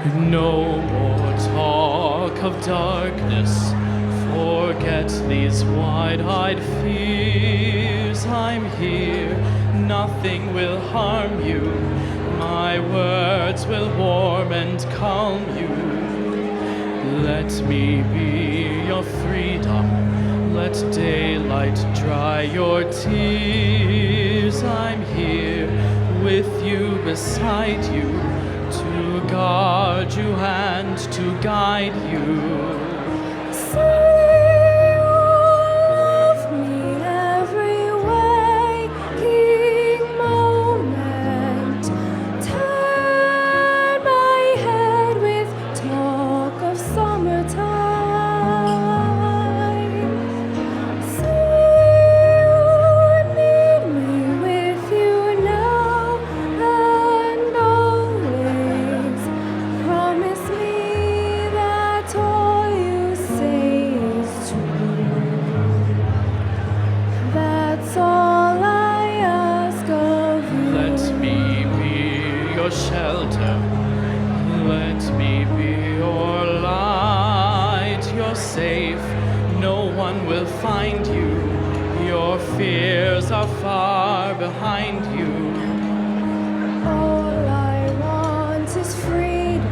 No more talk of darkness, forget these wide-eyed fears. I'm here, nothing will harm you, my words will warm and calm you. Let me be your freedom, let daylight dry your tears. I'm here with you, beside you, to guard you and to guide you. Say you love me every waking moment. Turn my head with talk of summertime. Say you need me with you now and always. Promise me that all you say is true. That's all I ask of you. Let me be your shelter, let me be your light. You're safe, no one will find you, your fears are far behind you. All I want is freedom,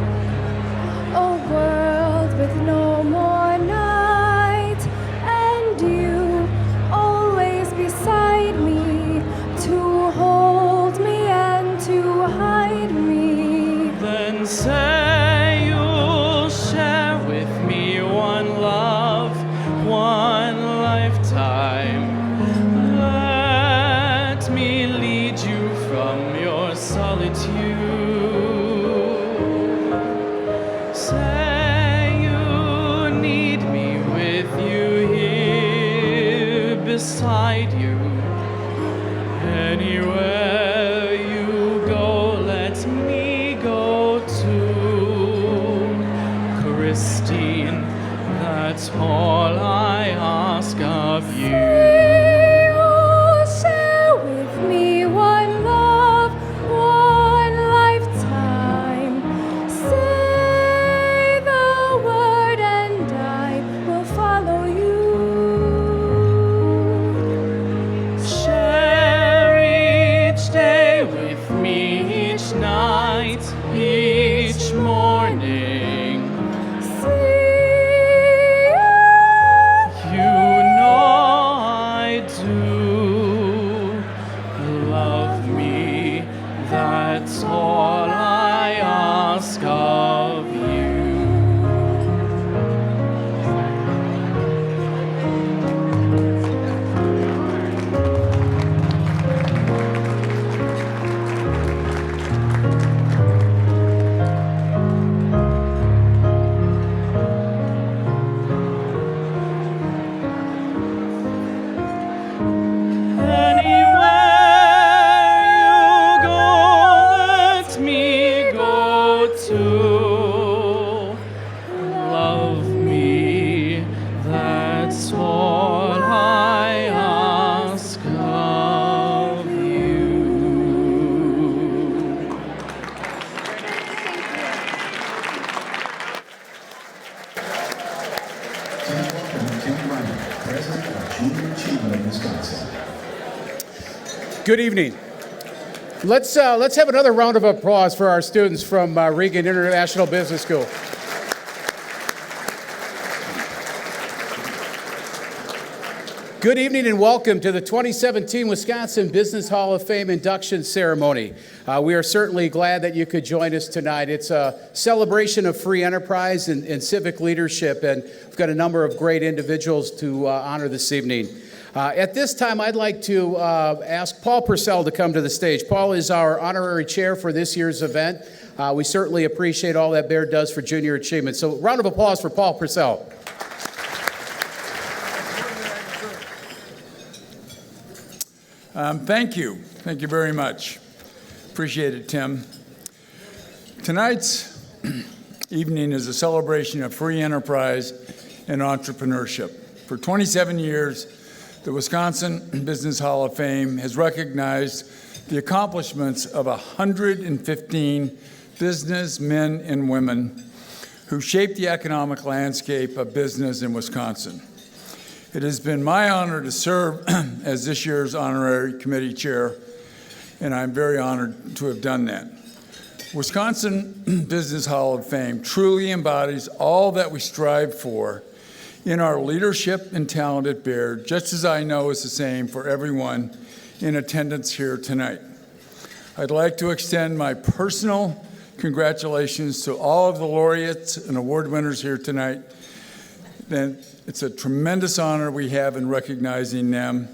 a world with no more night, and you always beside me to hold me and to hide me. Then say you'll share with me one love, one lifetime. Let me lead you from your solitude. Say you need me with you here beside you. Anywhere you go, let me go too. Christine, that's all I ask of you. You share with me one love, one lifetime. Say the word and I will follow you. Share each day with me, each night, each morning. See You know I do. Love me, that's all I ask of you. Anywhere you go, let me go too. Love me, that's all I ask of you. Please welcome Tim Ryan, President of Junior Achievement of Wisconsin. Good evening. Let's have another round of applause for our students from Regan International Business School. Good evening and welcome to the 2017 Wisconsin Business Hall of Fame induction ceremony. We are certainly glad that you could join us tonight. It's a celebration of free enterprise and civic leadership, and we've got a number of great individuals to honor this evening. At this time, I'd like to ask Paul Purcell to come to the stage. Paul is our honorary chair for this year's event. We certainly appreciate all that Baird does for junior achievement. So round of applause for Paul Purcell. Thank you. Thank you very much. Appreciate it, Tim. Tonight's evening is a celebration of free enterprise and entrepreneurship. For 27 years, the Wisconsin Business Hall of Fame has recognized the accomplishments of 115 businessmen and women who shaped the economic landscape of business in Wisconsin. It has been my honor to serve as this year's honorary committee chair, and I'm very honored to have done that. Wisconsin Business Hall of Fame truly embodies all that we strive for in our leadership and talent at Baird, just as I know is the same for everyone in attendance here tonight. I'd like to extend my personal congratulations to all of the laureates and award winners here tonight. It's a tremendous honor we have in recognizing them.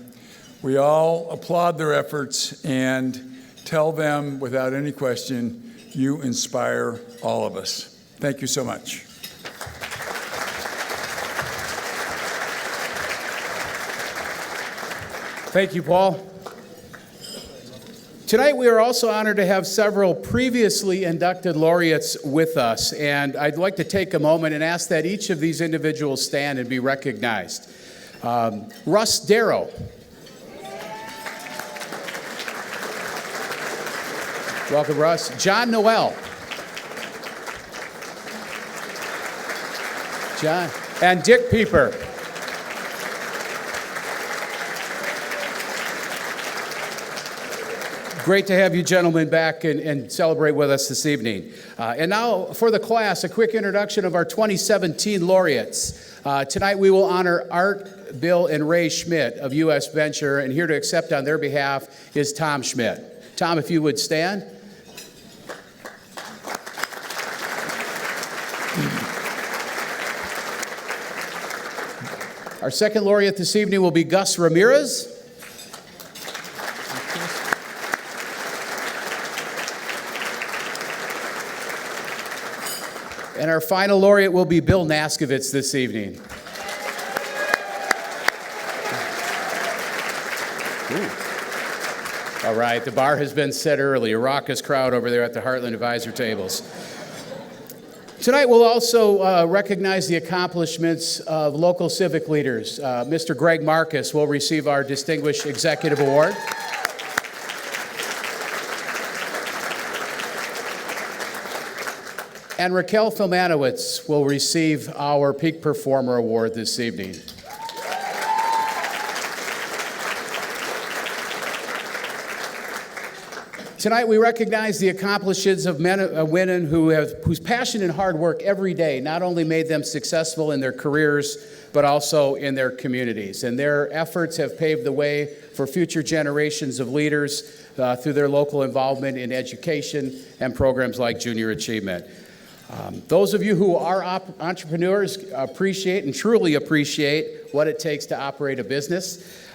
We all applaud their efforts and tell them without any question, you inspire all of us. Thank you so much. Thank you, Paul. Tonight, we are also honored to have several previously inducted laureates with us, and I'd like to take a moment and ask that each of these individuals stand and be recognized. Russ Darrow. Welcome, Russ. John Noel. John. And Dick Pieper. Great to have you gentlemen back and celebrate with us this evening. And now for the class, a quick introduction of our 2017 laureates. Tonight we will honor Art, Bill, and Ray Schmidt of U.S. Venture, and here to accept on their behalf is Tom Schmidt. Tom, if you would stand. Our second laureate this evening will be Gus Ramirez. And our final laureate will be Bill Naskovitz this evening. Ooh. All right, the bar has been set early. A raucous crowd over there at the Heartland Advisor tables. Tonight we'll also recognize the accomplishments of local civic leaders. Mr. Greg Marcus will receive our Distinguished Executive Award. And Raquel Filmanowitz will receive our Peak Performer Award this evening. Tonight we recognize the accomplishments of men and women whose passion and hard work every day not only made them successful in their careers, but also in their communities. And their efforts have paved the way for future generations of leaders through their local involvement in education and programs like Junior Achievement. Those of you who are entrepreneurs appreciate and truly appreciate what it takes to operate a business.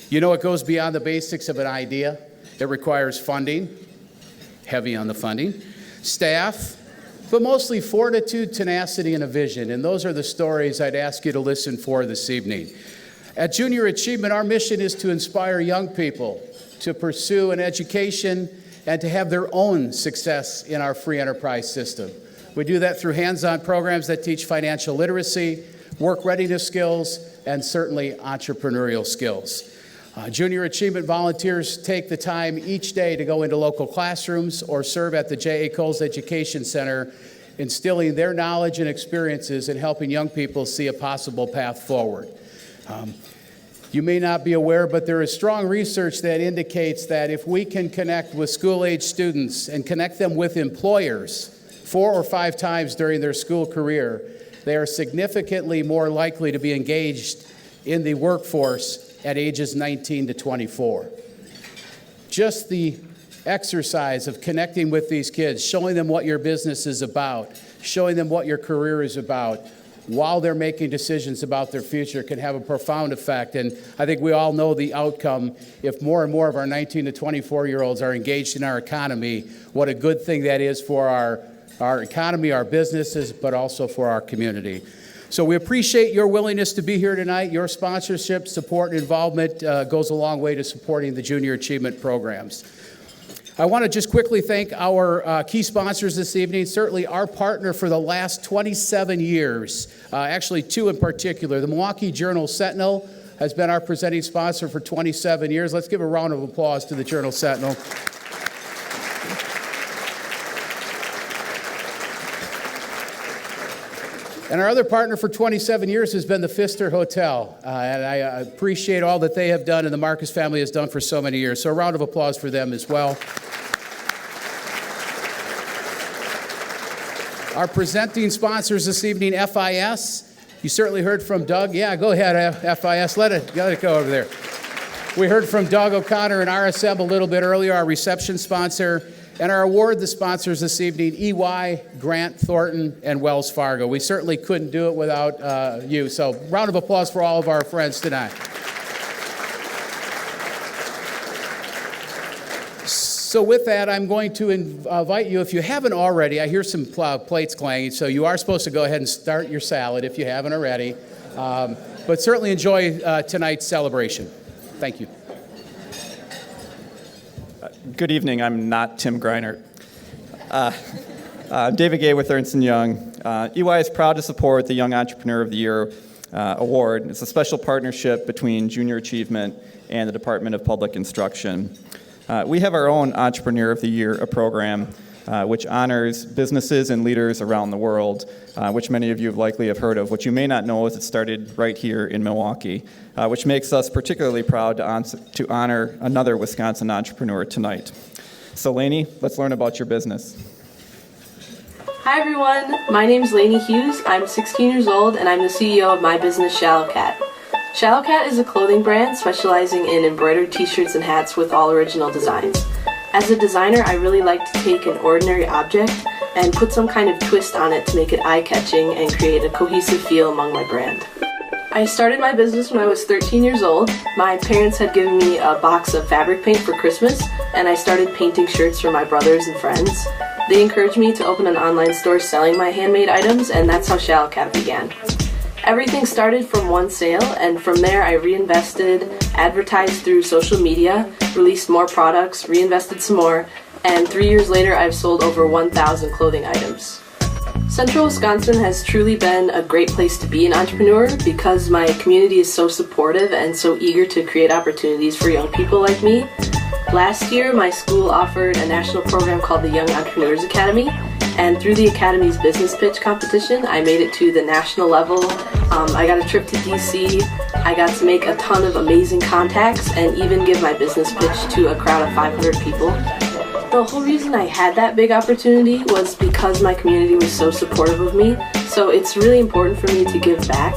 You know, it goes beyond the basics of an idea. It requires funding, heavy on the funding, staff, but mostly fortitude, tenacity, and a vision. And those are the stories I'd ask you to listen for this evening. At Junior Achievement, our mission is to inspire young people to pursue an education and to have their own success in our free enterprise system. We do that through hands-on programs that teach financial literacy, work readiness skills, and certainly entrepreneurial skills. Junior Achievement volunteers take the time each day to go into local classrooms or serve at the J.A. Coles Education Center, instilling their knowledge and experiences and helping young people see a possible path forward. You may not be aware, but there is strong research that indicates that if we can connect with school-age students and connect them with employers 4 or 5 times during their school career, they are significantly more likely to be engaged in the workforce at ages 19 to 24. Just the exercise of connecting with these kids, showing them what your business is about, showing them what your career is about, while they're making decisions about their future can have a profound effect. And I think we all know the outcome. If more and more of our 19 to 24-year-olds are engaged in our economy, what a good thing that is for our economy, our businesses, but also for our community. So we appreciate your willingness to be here tonight. Your sponsorship, support, and involvement goes a long way to supporting the Junior Achievement programs. I want to just quickly thank our key sponsors this evening, certainly our partner for the last 27 years, actually 2 in particular. The Milwaukee Journal-Sentinel has been our presenting sponsor for 27 years. Let's give a round of applause to the Journal-Sentinel. And our other partner for 27 years has been the Pfister Hotel. And I appreciate all that they have done and the Marcus family has done for so many years. So a round of applause for them as well. Our presenting sponsors this evening, FIS. You certainly heard from Doug. Yeah, go ahead, FIS. Let it go over there. We heard from Doug O'Connor and RSM a little bit earlier, our reception sponsor. And our award, the sponsors this evening, EY, Grant Thornton, and Wells Fargo. We certainly couldn't do it without you. So round of applause for all of our friends tonight. So with that, I'm going to invite you, if you haven't already, I hear some plates clanging, so you are supposed to go ahead and start your salad if you haven't already. But certainly enjoy tonight's celebration. Thank you. Good evening. I'm not Tim Greinert. I'm David Gay with Ernst & Young. EY is proud to support the Young Entrepreneur of the Year Award. It's a special partnership between Junior Achievement and the Department of Public Instruction. We have our own Entrepreneur of the Year program, which honors businesses and leaders around the world, which many of you likely have heard of. What you may not know is it started right here in Milwaukee, which makes us particularly proud to honor another Wisconsin entrepreneur tonight. So Lainey, let's learn about your business. Hi everyone, my name is Lainey Hughes. I'm 16 years old and I'm the CEO of my business Shallow Cat. Shallow Cat is a clothing brand specializing in embroidered t-shirts and hats with all original designs. As a designer, I really like to take an ordinary object and put some kind of twist on it to make it eye-catching and create a cohesive feel among my brand. I started my business when I was 13 years old. My parents had given me a box of fabric paint for Christmas, and I started painting shirts for my brothers and friends. They encouraged me to open an online store selling my handmade items, and that's how Shallow Cat began. Everything started from one sale, and from there I reinvested, advertised through social media, released more products, reinvested some more, and 3 years later I've sold over 1,000 clothing items. Central Wisconsin has truly been a great place to be an entrepreneur because my community is so supportive and so eager to create opportunities for young people like me. Last year, my school offered a national program called the Young Entrepreneurs Academy, and through the Academy's business pitch competition, I made it to the national level. I got a trip to DC, I got to make a ton of amazing contacts, and even give my business pitch to a crowd of 500 people. The whole reason I had that big opportunity was because my community was so supportive of me, so it's really important for me to give back.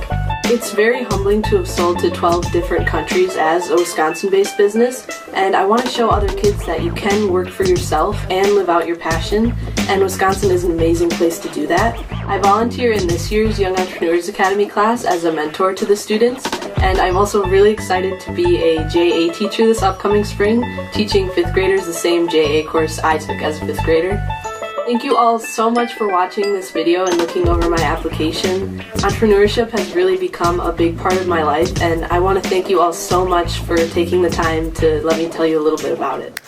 It's very humbling to have sold to 12 different countries as a Wisconsin-based business, and I want to show other kids that you can work for yourself and live out your passion, and Wisconsin is an amazing place to do that. I volunteer in this year's Young Entrepreneurs Academy class as a mentor to the students, and I'm also really excited to be a JA teacher this upcoming spring, teaching 5th graders the same JA course I took as a 5th grader. Thank you all so much for watching this video and looking over my application. Entrepreneurship has really become a big part of my life, and I want to thank you all so much for taking the time to let me tell you a little bit about it.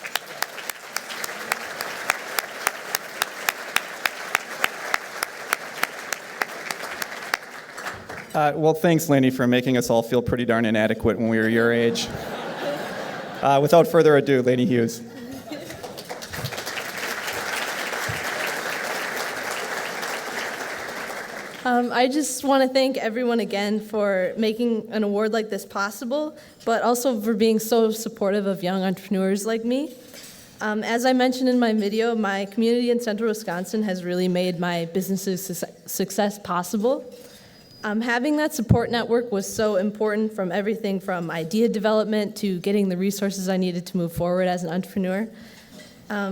Well, thanks, Lainey, for making us all feel pretty darn inadequate when we were your age. Without further ado, Lainey Hughes. I just want to thank everyone again for making an award like this possible, but also for being so supportive of young entrepreneurs like me. As I mentioned in my video, my community in Central Wisconsin has really made my business's success possible. Having that support network was so important, from everything from idea development to getting the resources I needed to move forward as an entrepreneur.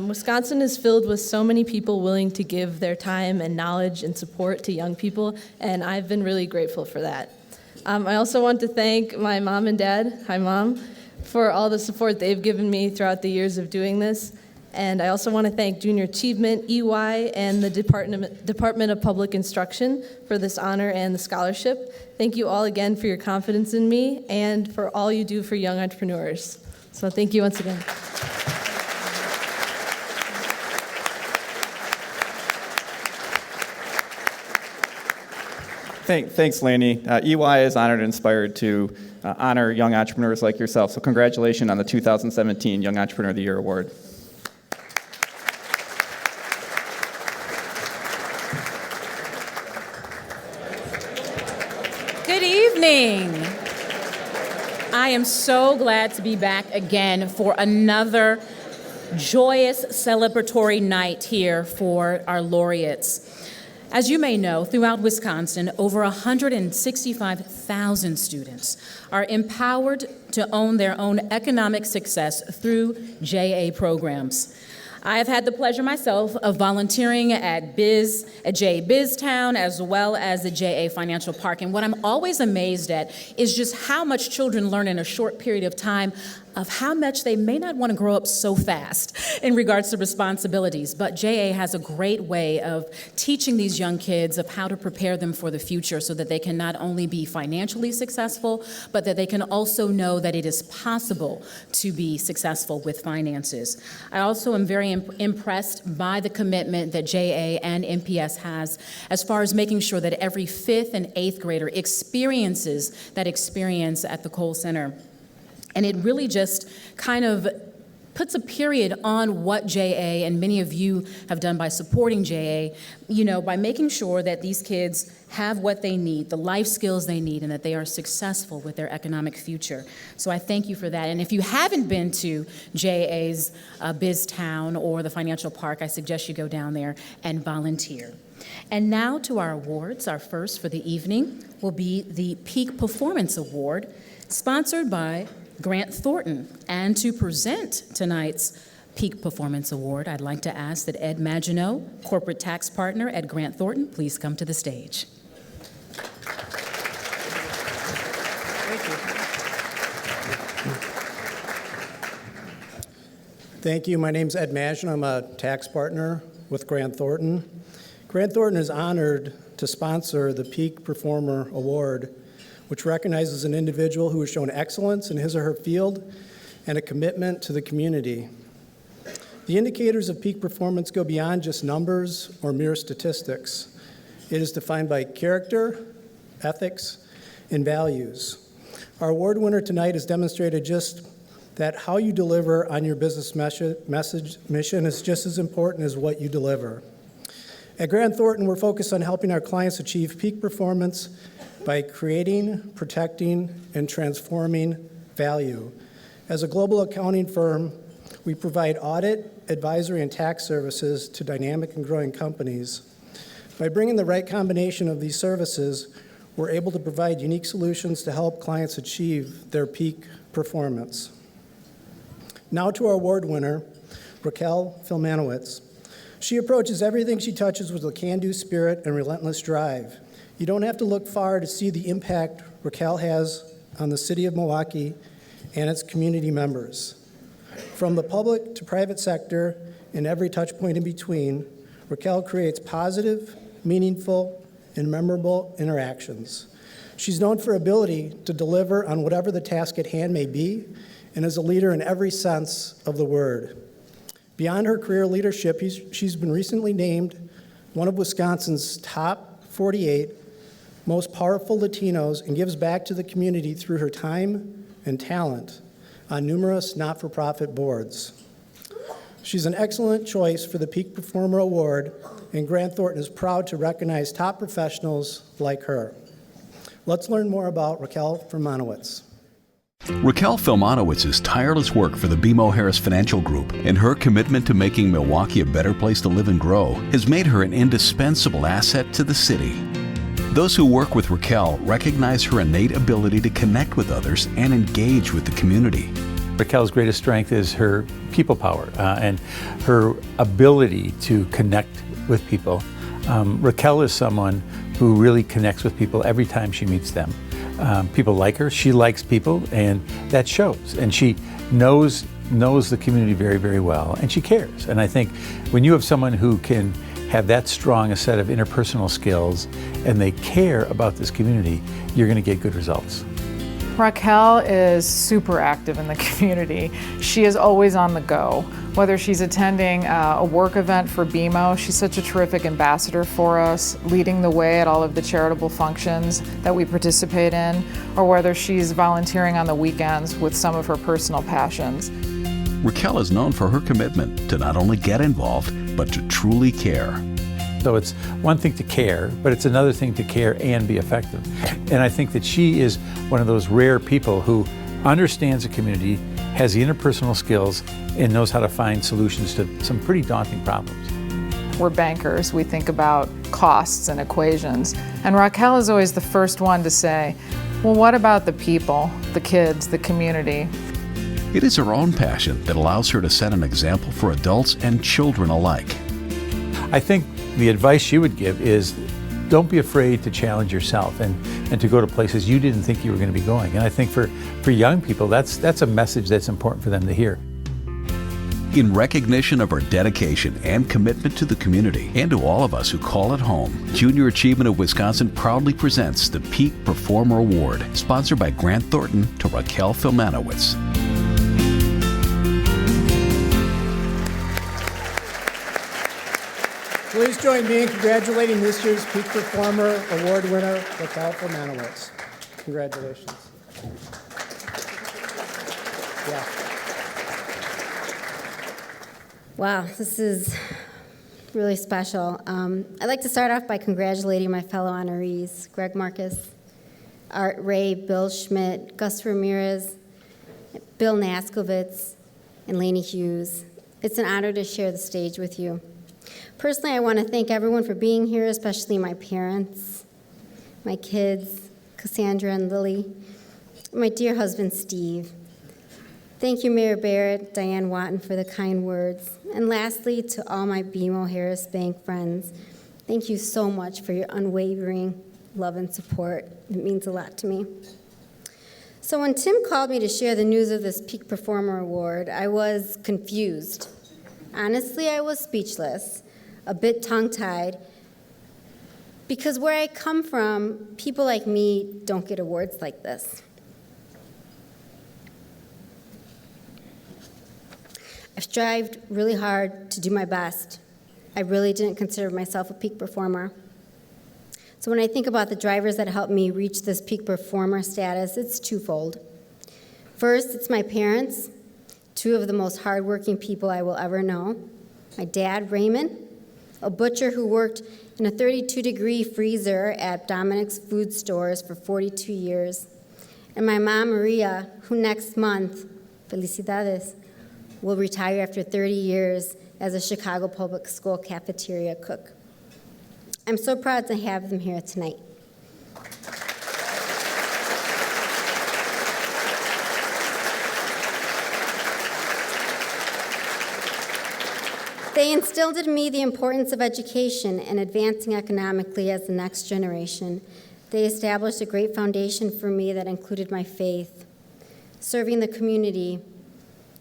Wisconsin is filled with so many people willing to give their time and knowledge and support to young people, and I've been really grateful for that. I also want to thank my mom and dad, hi Mom, for all the support they've given me throughout the years of doing this. And I also want to thank Junior Achievement, EY, and the Department of Public Instruction for this honor and the scholarship. Thank you all again for your confidence in me and for all you do for young entrepreneurs. So thank you once again. Thanks, Lainey. EY is honored and inspired to honor young entrepreneurs like yourself. So congratulations on the 2017 Young Entrepreneur of the Year Award. evening. I am so glad to be back again for another joyous celebratory night here for our laureates. As you may know, throughout Wisconsin, over 165,000 students are empowered to own their own economic success through JA programs. I have had the pleasure myself of volunteering at JA BizTown, as well as the JA Financial Park. And what I'm always amazed at is just how much children learn in a short period of time, of how much they may not want to grow up so fast in regards to responsibilities. But JA has a great way of teaching these young kids of how to prepare them for the future so that they can not only be financially successful, but that they can also know that it is possible to be successful with finances. I also am very impressed by the commitment that JA and MPS has as far as making sure that every 5th and 8th grader experiences that experience at the Cole Center. And it really just kind of puts a period on what JA and many of you have done by supporting JA, by making sure that these kids have what they need, the life skills they need, and that they are successful with their economic future. So I thank you for that. And if you haven't been to JA's BizTown or the Financial Park, I suggest you go down there and volunteer. And now to our awards. Our first for the evening will be the Peak Performance Award, sponsored by Grant Thornton. And to present tonight's Peak Performance Award, I'd like to ask that Ed Maginot, Corporate Tax Partner at Grant Thornton, please come to the stage. Thank you. My name's Ed Maginot. I'm a tax partner with Grant Thornton. Grant Thornton is honored to sponsor the Peak Performer Award, which recognizes an individual who has shown excellence in his or her field and a commitment to the community. The indicators of peak performance go beyond just numbers or mere statistics. It is defined by character, ethics, and values. Our award winner tonight has demonstrated just that how you deliver on your business mission is just as important as what you deliver. At Grant Thornton, we're focused on helping our clients achieve peak performance by creating, protecting, and transforming value. As a global accounting firm, we provide audit, advisory, and tax services to dynamic and growing companies. By bringing the right combination of these services, we're able to provide unique solutions to help clients achieve their peak performance. Now to our award winner, Raquel Filmanowitz. She approaches everything she touches with a can-do spirit and relentless drive. You don't have to look far to see the impact Raquel has on the city of Milwaukee and its community members. From the public to private sector and every touch point in between, Raquel creates positive, meaningful, and memorable interactions. She's known for her ability to deliver on whatever the task at hand may be, and is a leader in every sense of the word. Beyond her career leadership, she's been recently named one of Wisconsin's top 48 most powerful Latinos and gives back to the community through her time and talent on numerous not-for-profit boards. She's an excellent choice for the Peak Performer Award, and Grant Thornton is proud to recognize top professionals like her. Let's learn more about Raquel Filmanowitz. Raquel Filmanowitz's tireless work for the BMO Harris Financial Group and her commitment to making Milwaukee a better place to live and grow has made her an indispensable asset to the city. Those who work with Raquel recognize her innate ability to connect with others and engage with the community. Raquel's greatest strength is her people power and her ability to connect with people. Raquel is someone who really connects with people every time she meets them. People like her, she likes people, and that shows. And she knows the community very, very well, and she cares. And I think when you have someone who can have that strong a set of interpersonal skills and they care about this community, you're going to get good results. Raquel is super active in the community. She is always on the go. Whether she's attending a work event for BMO, she's such a terrific ambassador for us, leading the way at all of the charitable functions that we participate in, or whether she's volunteering on the weekends with some of her personal passions. Raquel is known for her commitment to not only get involved, but to truly care. So it's one thing to care, but it's another thing to care and be effective. And I think that she is one of those rare people who understands the community, has the interpersonal skills, and knows how to find solutions to some pretty daunting problems. We're bankers. We think about costs and equations. And Raquel is always the first one to say, well, what about the people, the kids, the community? It is her own passion that allows her to set an example for adults and children alike. I think the advice she would give is don't be afraid to challenge yourself and to go to places you didn't think you were going to be going. And I think for young people, that's a message that's important for them to hear. In recognition of her dedication and commitment to the community and to all of us who call it home, Junior Achievement of Wisconsin proudly presents the Peak Performer Award, sponsored by Grant Thornton to Raquel Filmanowicz. Please join me in congratulating this year's Peak Performer Award winner, Raquel Filmanowicz. Congratulations. Yeah. Wow, this is really special. I'd like to start off by congratulating my fellow honorees, Greg Marcus, Art Ray, Bill Schmidt, Gus Ramirez, Bill Naskovitz, and Lainey Hughes. It's an honor to share the stage with you. Personally, I want to thank everyone for being here, especially my parents, my kids, Cassandra and Lily, and my dear husband, Steve. Thank you, Mayor Barrett, Diane Watton, for the kind words. And lastly, to all my BMO Harris Bank friends, thank you so much for your unwavering love and support. It means a lot to me. So when Tim called me to share the news of this Peak Performer Award, I was confused. Honestly, I was speechless, a bit tongue-tied, because where I come from, people like me don't get awards like this. I've strived really hard to do my best. I really didn't consider myself a peak performer. So when I think about the drivers that helped me reach this peak performer status, it's twofold. First, it's my parents, two of the most hardworking people I will ever know. My dad, Raymond, a butcher who worked in a 32-degree freezer at Dominic's Food Stores for 42 years. And my mom, Maria, who next month, felicidades, will retire after 30 years as a Chicago Public School cafeteria cook. I'm so proud to have them here tonight. They instilled in me the importance of education and advancing economically as the next generation. They established a great foundation for me that included my faith, serving the community,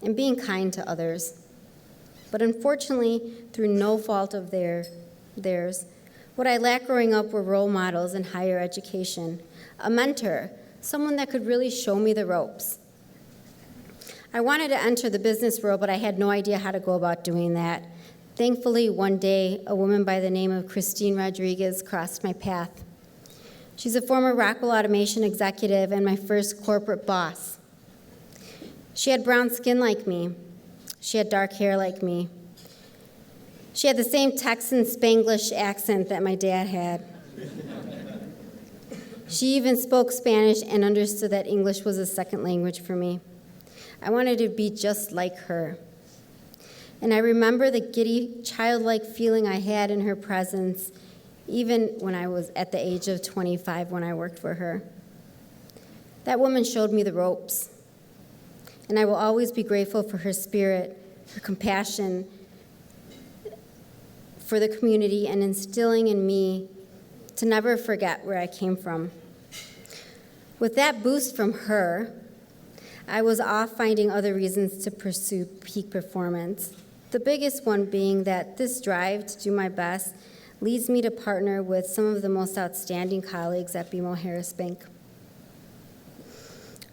and being kind to others. But unfortunately, through no fault of theirs, what I lacked growing up were role models in higher education, a mentor, someone that could really show me the ropes. I wanted to enter the business world, but I had no idea how to go about doing that. Thankfully, one day, a woman by the name of Christine Rodriguez crossed my path. She's a former Rockwell Automation executive and my first corporate boss. She had brown skin like me. She had dark hair like me. She had the same Texan Spanglish accent that my dad had. She even spoke Spanish and understood that English was a second language for me. I wanted to be just like her. And I remember the giddy, childlike feeling I had in her presence, even when I was at the age of 25 when I worked for her. That woman showed me the ropes. And I will always be grateful for her spirit, her compassion for the community, and instilling in me to never forget where I came from. With that boost from her, I was off finding other reasons to pursue peak performance. The biggest one being that this drive to do my best leads me to partner with some of the most outstanding colleagues at BMO Harris Bank.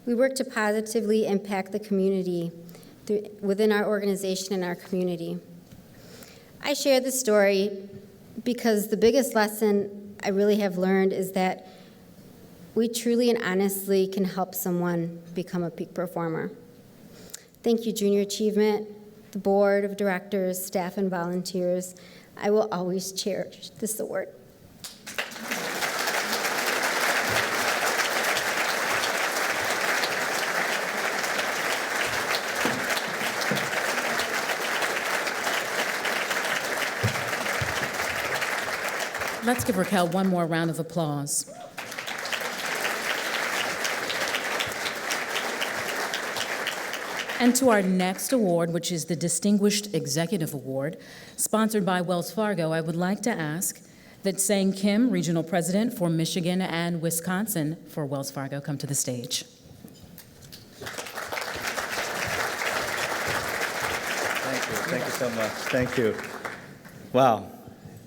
We work to positively impact the community within our organization and our community. I share this story because the biggest lesson I really have learned is that we truly and honestly can help someone become a peak performer. Thank you, Junior Achievement. the board of directors, staff, and volunteers, I will always cherish this award. Let's give Raquel one more round of applause. And to our next award, which is the Distinguished Executive Award, sponsored by Wells Fargo, I would like to ask that Sang Kim, Regional President for Michigan and Wisconsin for Wells Fargo, come to the stage. Thank you so much. Thank you. Wow.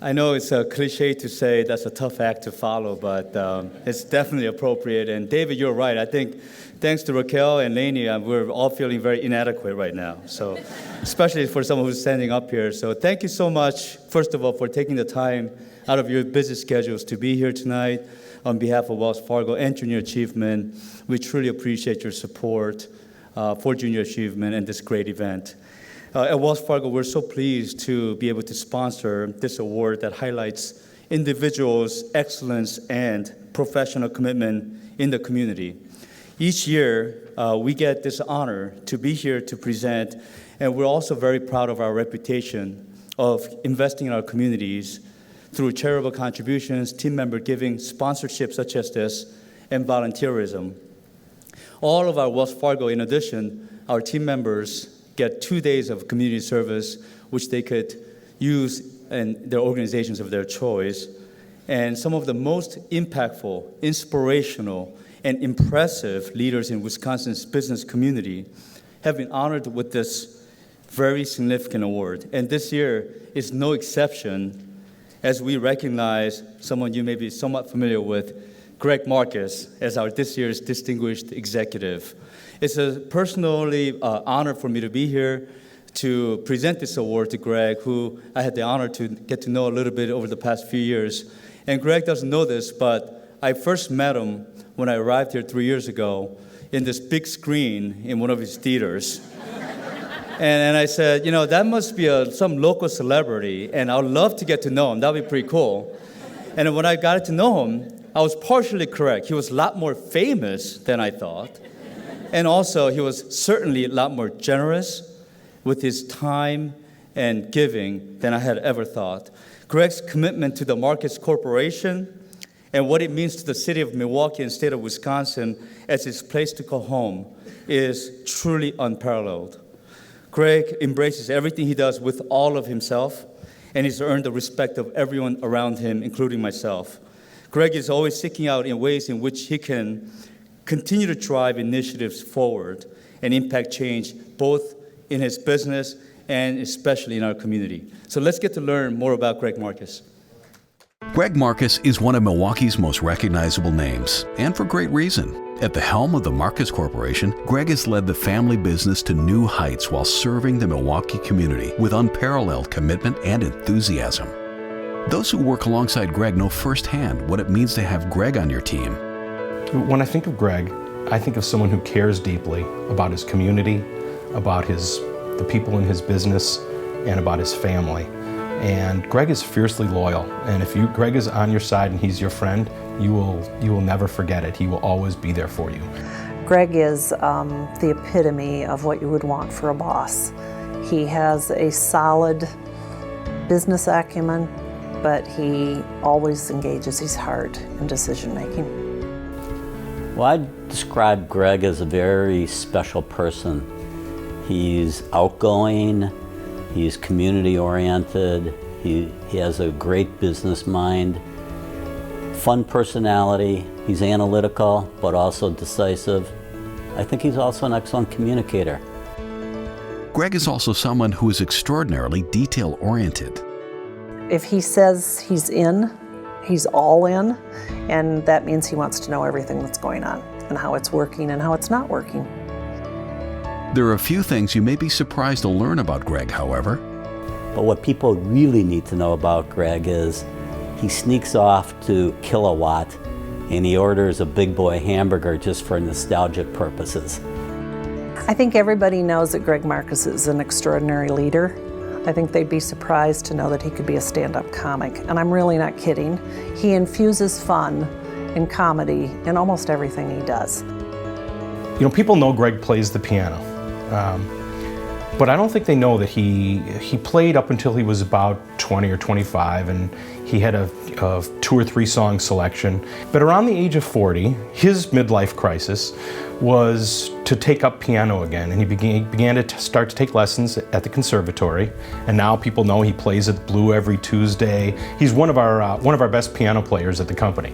I know it's a cliche to say that's a tough act to follow, but it's definitely appropriate. And David, you're right. I think thanks to Raquel and Lainey, we're all feeling very inadequate right now. So, especially for someone who's standing up here. So thank you so much, first of all, for taking the time out of your busy schedules to be here tonight on behalf of Wells Fargo and Junior Achievement. We truly appreciate your support for Junior Achievement and this great event. At Wells Fargo, we're so pleased to be able to sponsor this award that highlights individuals' excellence and professional commitment in the community. Each year, we get this honor to be here to present, and we're also very proud of our reputation of investing in our communities through charitable contributions, team member giving, sponsorships such as this, and volunteerism. All of our Wells Fargo, in addition, our team members get 2 days of community service, which they could use in their organizations of their choice. And some of the most impactful, inspirational, and impressive leaders in Wisconsin's business community have been honored with this very significant award. And this year is no exception, as we recognize someone you may be somewhat familiar with, Greg Marcus, as our this year's Distinguished Executive. It's a personally honor for me to be here to present this award to Greg, who I had the honor to get to know a little bit over the past few years. And Greg doesn't know this, but I first met him when I arrived here 3 years ago in this big screen in one of his theaters. and I said, you know, that must be some local celebrity, and I'd love to get to know him. That would be pretty cool. And when I got to know him, I was partially correct. He was a lot more famous than I thought. And also, he was certainly a lot more generous with his time and giving than I had ever thought. Greg's commitment to the Marcus Corporation and what it means to the city of Milwaukee and state of Wisconsin as his place to call home is truly unparalleled. Greg embraces everything he does with all of himself, and he's earned the respect of everyone around him, including myself. Greg is always seeking out in ways in which he can continue to drive initiatives forward and impact change both in his business and especially in our community. So let's get to learn more about Greg Marcus. Greg Marcus is one of Milwaukee's most recognizable names, and for great reason. At the helm of the Marcus Corporation, Greg has led the family business to new heights while serving the Milwaukee community with unparalleled commitment and enthusiasm. Those who work alongside Greg know firsthand what it means to have Greg on your team. When I think of Greg, I think of someone who cares deeply about his community, about the people in his business, and about his family. And Greg is fiercely loyal. And if Greg is on your side and he's your friend, you will never forget it. He will always be there for you. Greg is the epitome of what you would want for a boss. He has a solid business acumen, but he always engages his heart in decision making. Well, I'd describe Greg as a very special person. He's outgoing, he's community-oriented, he has a great business mind, fun personality, he's analytical but also decisive. I think he's also an excellent communicator. Greg is also someone who is extraordinarily detail-oriented. If he says he's in, he's all in, and that means he wants to know everything that's going on and how it's working and how it's not working. There are a few things you may be surprised to learn about Greg, however. But what people really need to know about Greg is he sneaks off to Kilowatt and he orders a big boy hamburger just for nostalgic purposes. I think everybody knows that Greg Marcus is an extraordinary leader. I think they'd be surprised to know that he could be a stand-up comic, and I'm really not kidding. He infuses fun and comedy in almost everything he does. You know, people know Greg plays the piano, but I don't think they know that he played up until he was about 20 or 25, and he had a 2 or 3 song selection. But around the age of 40, his midlife crisis was to take up piano again, and he began to start to take lessons at the conservatory, and now people know he plays at Blue every Tuesday. He's one of our best piano players at the company.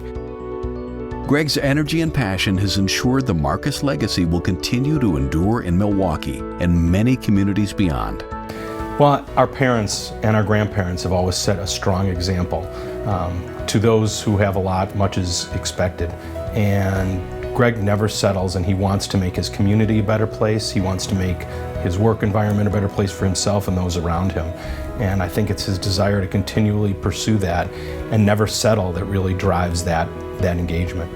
Greg's energy and passion has ensured the Marcus legacy will continue to endure in Milwaukee and many communities beyond. Well, our parents and our grandparents have always set a strong example. To those who have a lot, much is expected. And Greg never settles, and he wants to make his community a better place. He wants to make his work environment a better place for himself and those around him. And I think it's his desire to continually pursue that and never settle that really drives that engagement.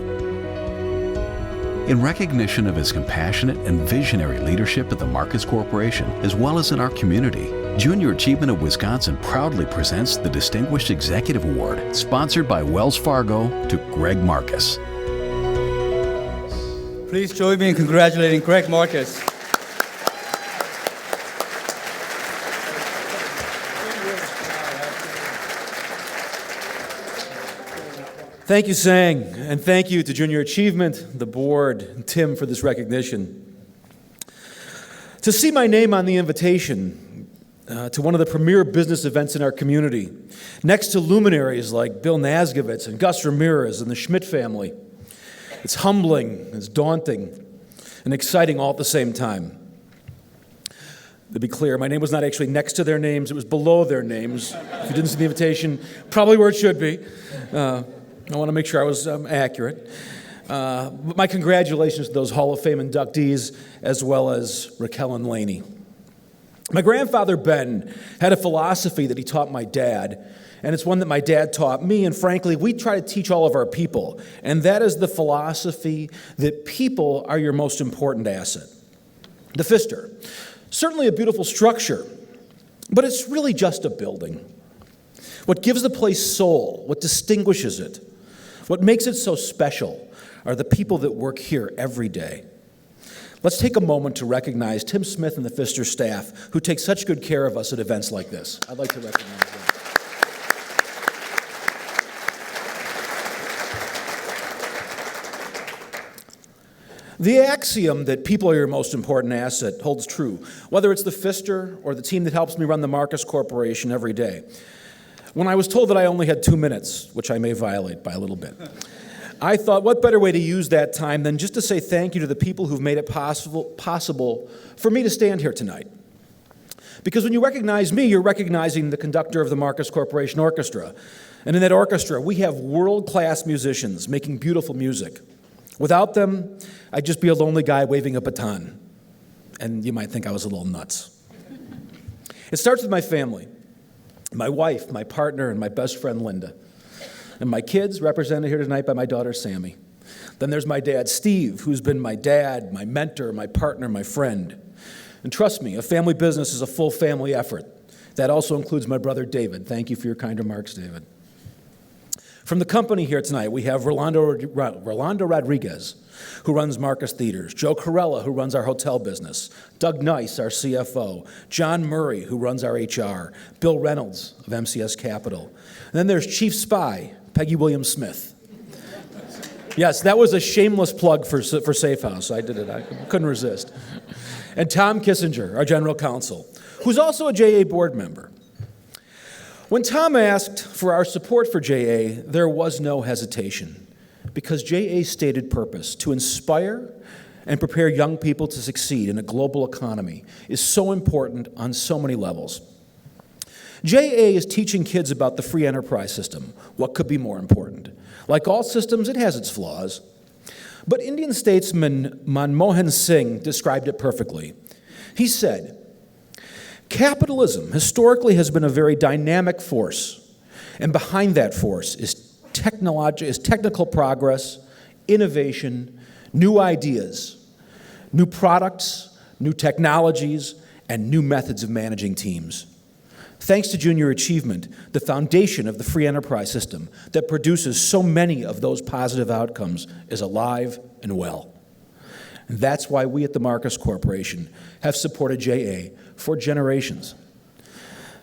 In recognition of his compassionate and visionary leadership at the Marcus Corporation, as well as in our community, Junior Achievement of Wisconsin proudly presents the Distinguished Executive Award, sponsored by Wells Fargo, to Greg Marcus. Please join me in congratulating Greg Marcus. Thank you, Sang, and thank you to Junior Achievement, the board, and Tim for this recognition. To see my name on the invitation to one of the premier business events in our community, next to luminaries like Bill Nasgovitz and Gus Ramirez and the Schmidt family, it's humbling, it's daunting, and exciting all at the same time. To be clear, my name was not actually next to their names, it was below their names. If you didn't see the invitation, probably where it should be. I want to make sure I was accurate. But my congratulations to those Hall of Fame inductees, as well as Raquel and Laney. My grandfather, Ben, had a philosophy that he taught my dad, and it's one that my dad taught me, and frankly, we try to teach all of our people, and that is the philosophy that people are your most important asset. The Pfister, certainly a beautiful structure, but it's really just a building. What gives the place soul, what distinguishes it, what makes it so special are the people that work here every day. Let's take a moment to recognize Tim Smith and the Pfister staff who take such good care of us at events like this. I'd like to recognize them. The axiom that people are your most important asset holds true, whether it's the Pfister or the team that helps me run the Marcus Corporation every day. When I was told that I only had 2 minutes, which I may violate by a little bit, I thought, what better way to use that time than just to say thank you to the people who've made it possible for me to stand here tonight. Because when you recognize me, you're recognizing the conductor of the Marcus Corporation Orchestra. And in that orchestra, we have world-class musicians making beautiful music. Without them, I'd just be a lonely guy waving a baton. And you might think I was a little nuts. It starts with my family. My wife, my partner, and my best friend, Linda. And my kids, represented here tonight by my daughter, Sammy. Then there's my dad, Steve, who's been my dad, my mentor, my partner, my friend. And trust me, a family business is a full family effort. That also includes my brother, David. Thank you for your kind remarks, David. From the company here tonight, we have Rolando Rodriguez, who runs Marcus Theaters, Joe Corella, who runs our hotel business, Doug Nice, our CFO, John Murray, who runs our HR, Bill Reynolds of MCS Capital. And then there's Chief Spy, Peggy Williams-Smith. Yes, that was a shameless plug for Safe House. I did it. I couldn't resist. And Tom Kissinger, our general counsel, who's also a JA board member. When Tom asked for our support for JA, there was no hesitation, because JA's stated purpose, to inspire and prepare young people to succeed in a global economy, is so important on so many levels. JA is teaching kids about the free enterprise system. What could be more important? Like all systems, it has its flaws. But Indian statesman Manmohan Singh described it perfectly. He said, capitalism historically has been a very dynamic force, and behind that force is technical progress, innovation, new ideas, new products, new technologies, and new methods of managing teams. Thanks to Junior Achievement, the foundation of the free enterprise system that produces so many of those positive outcomes is alive and well. And that's why we at the Marcus Corporation have supported JA for generations.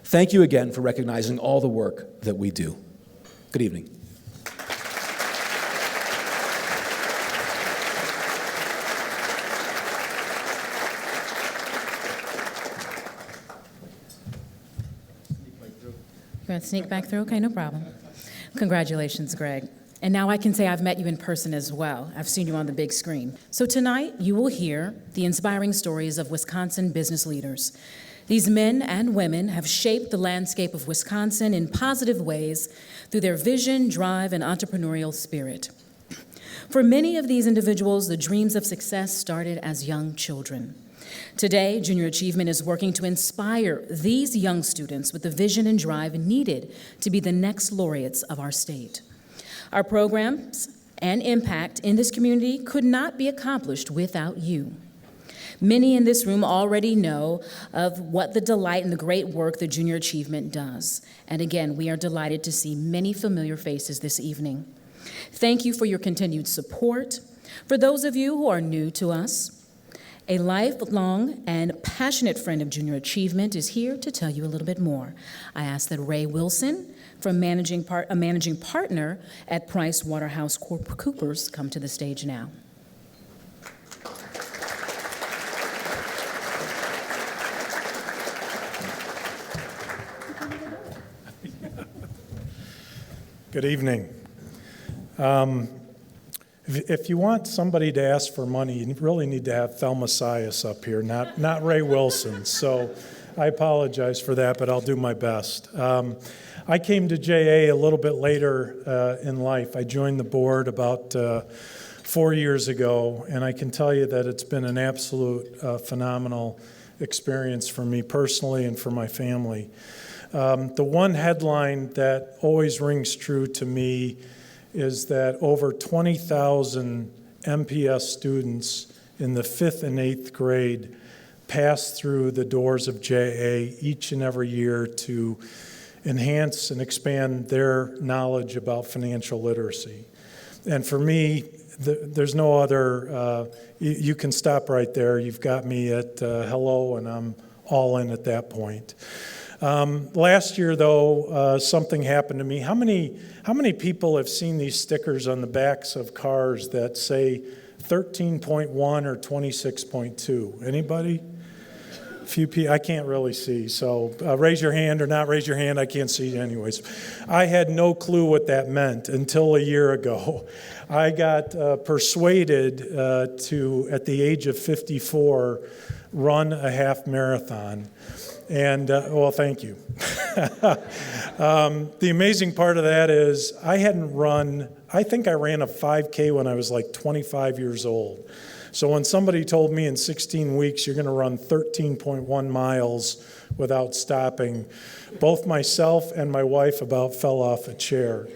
Thank you again for recognizing all the work that we do. Good evening. You want to sneak back through? Okay, no problem. Congratulations, Greg. And now I can say I've met you in person as well. I've seen you on the big screen. So tonight, you will hear the inspiring stories of Wisconsin business leaders. These men and women have shaped the landscape of Wisconsin in positive ways through their vision, drive, and entrepreneurial spirit. For many of these individuals, the dreams of success started as young children. Today, Junior Achievement is working to inspire these young students with the vision and drive needed to be the next laureates of our state. Our programs and impact in this community could not be accomplished without you. Many in this room already know of what the delight and the great work that Junior Achievement does. And again, we are delighted to see many familiar faces this evening. Thank you for your continued support. For those of you who are new to us, a lifelong and passionate friend of Junior Achievement is here to tell you a little bit more. I ask that Ray Wilson, a managing partner at PricewaterhouseCoopers, come to the stage now. Good evening. If you want somebody to ask for money, you really need to have Thelma Sias up here, not Ray Wilson. So I apologize for that, but I'll do my best. I came to JA a little bit later in life. I joined the board about 4 years ago, and I can tell you that it's been an absolute phenomenal experience for me personally and for my family. The one headline that always rings true to me is that over 20,000 MPS students in the 5th and 8th grade pass through the doors of JA each and every year to enhance and expand their knowledge about financial literacy. And for me, there's no other, you can stop right there. You've got me at hello, and I'm all in at that point. Last year, though, something happened to me. How many people have seen these stickers on the backs of cars that say 13.1 or 26.2? Anybody? A few people. I can't really see, so raise your hand or not raise your hand. I can't see anyways. I had no clue what that meant until a year ago. I got persuaded to, at the age of 54, run a half marathon. And, well, thank you. The amazing part of that is I hadn't run, I think I ran a 5K when I was like 25 years old. So when somebody told me in 16 weeks you're going to run 13.1 miles without stopping, both myself and my wife about fell off a chair.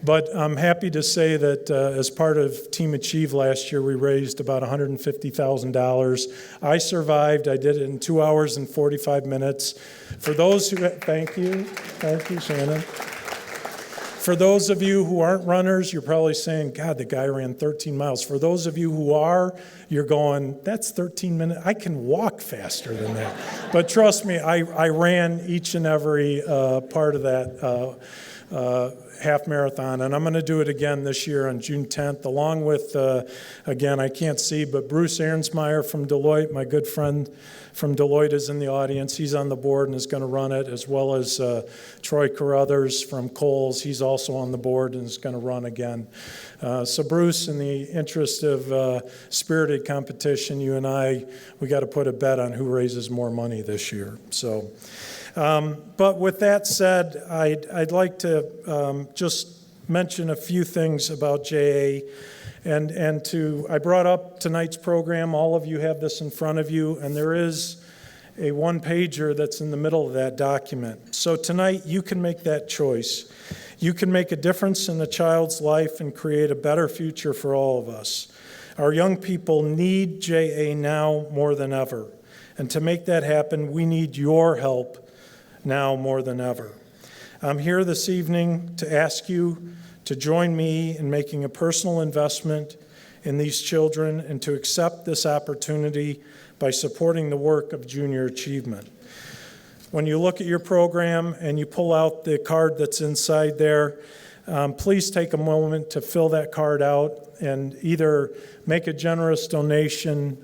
But I'm happy to say that as part of Team Achieve last year, we raised about $150,000. I survived. I did it in 2 hours and 45 minutes. For those who, thank you, Shannon. For those of you who aren't runners, you're probably saying, God, the guy ran 13 miles. For those of you who are, you're going, that's 13 minutes. I can walk faster than that. But trust me, I ran each and every part of that half marathon, and I'm going to do it again this year on June 10th, along with, again, I can't see, but Bruce Ahrensmeyer from Deloitte, my good friend from Deloitte, is in the audience. He's on the board and is going to run it, as well as Troy Carruthers from Kohl's. He's also on the board and is going to run again. So Bruce, in the interest of spirited competition, you and I, we got to put a bet on who raises more money this year. So. But with that said, I'd like to just mention a few things about JA. I brought up tonight's program. All of you have this in front of you, and there is a one-pager that's in the middle of that document. So tonight, you can make that choice. You can make a difference in a child's life and create a better future for all of us. Our young people need JA now more than ever. And to make that happen, we need your help now more than ever. I'm here this evening to ask you to join me in making a personal investment in these children and to accept this opportunity by supporting the work of Junior Achievement. When you look at your program and you pull out the card that's inside there, please take a moment to fill that card out and either make a generous donation,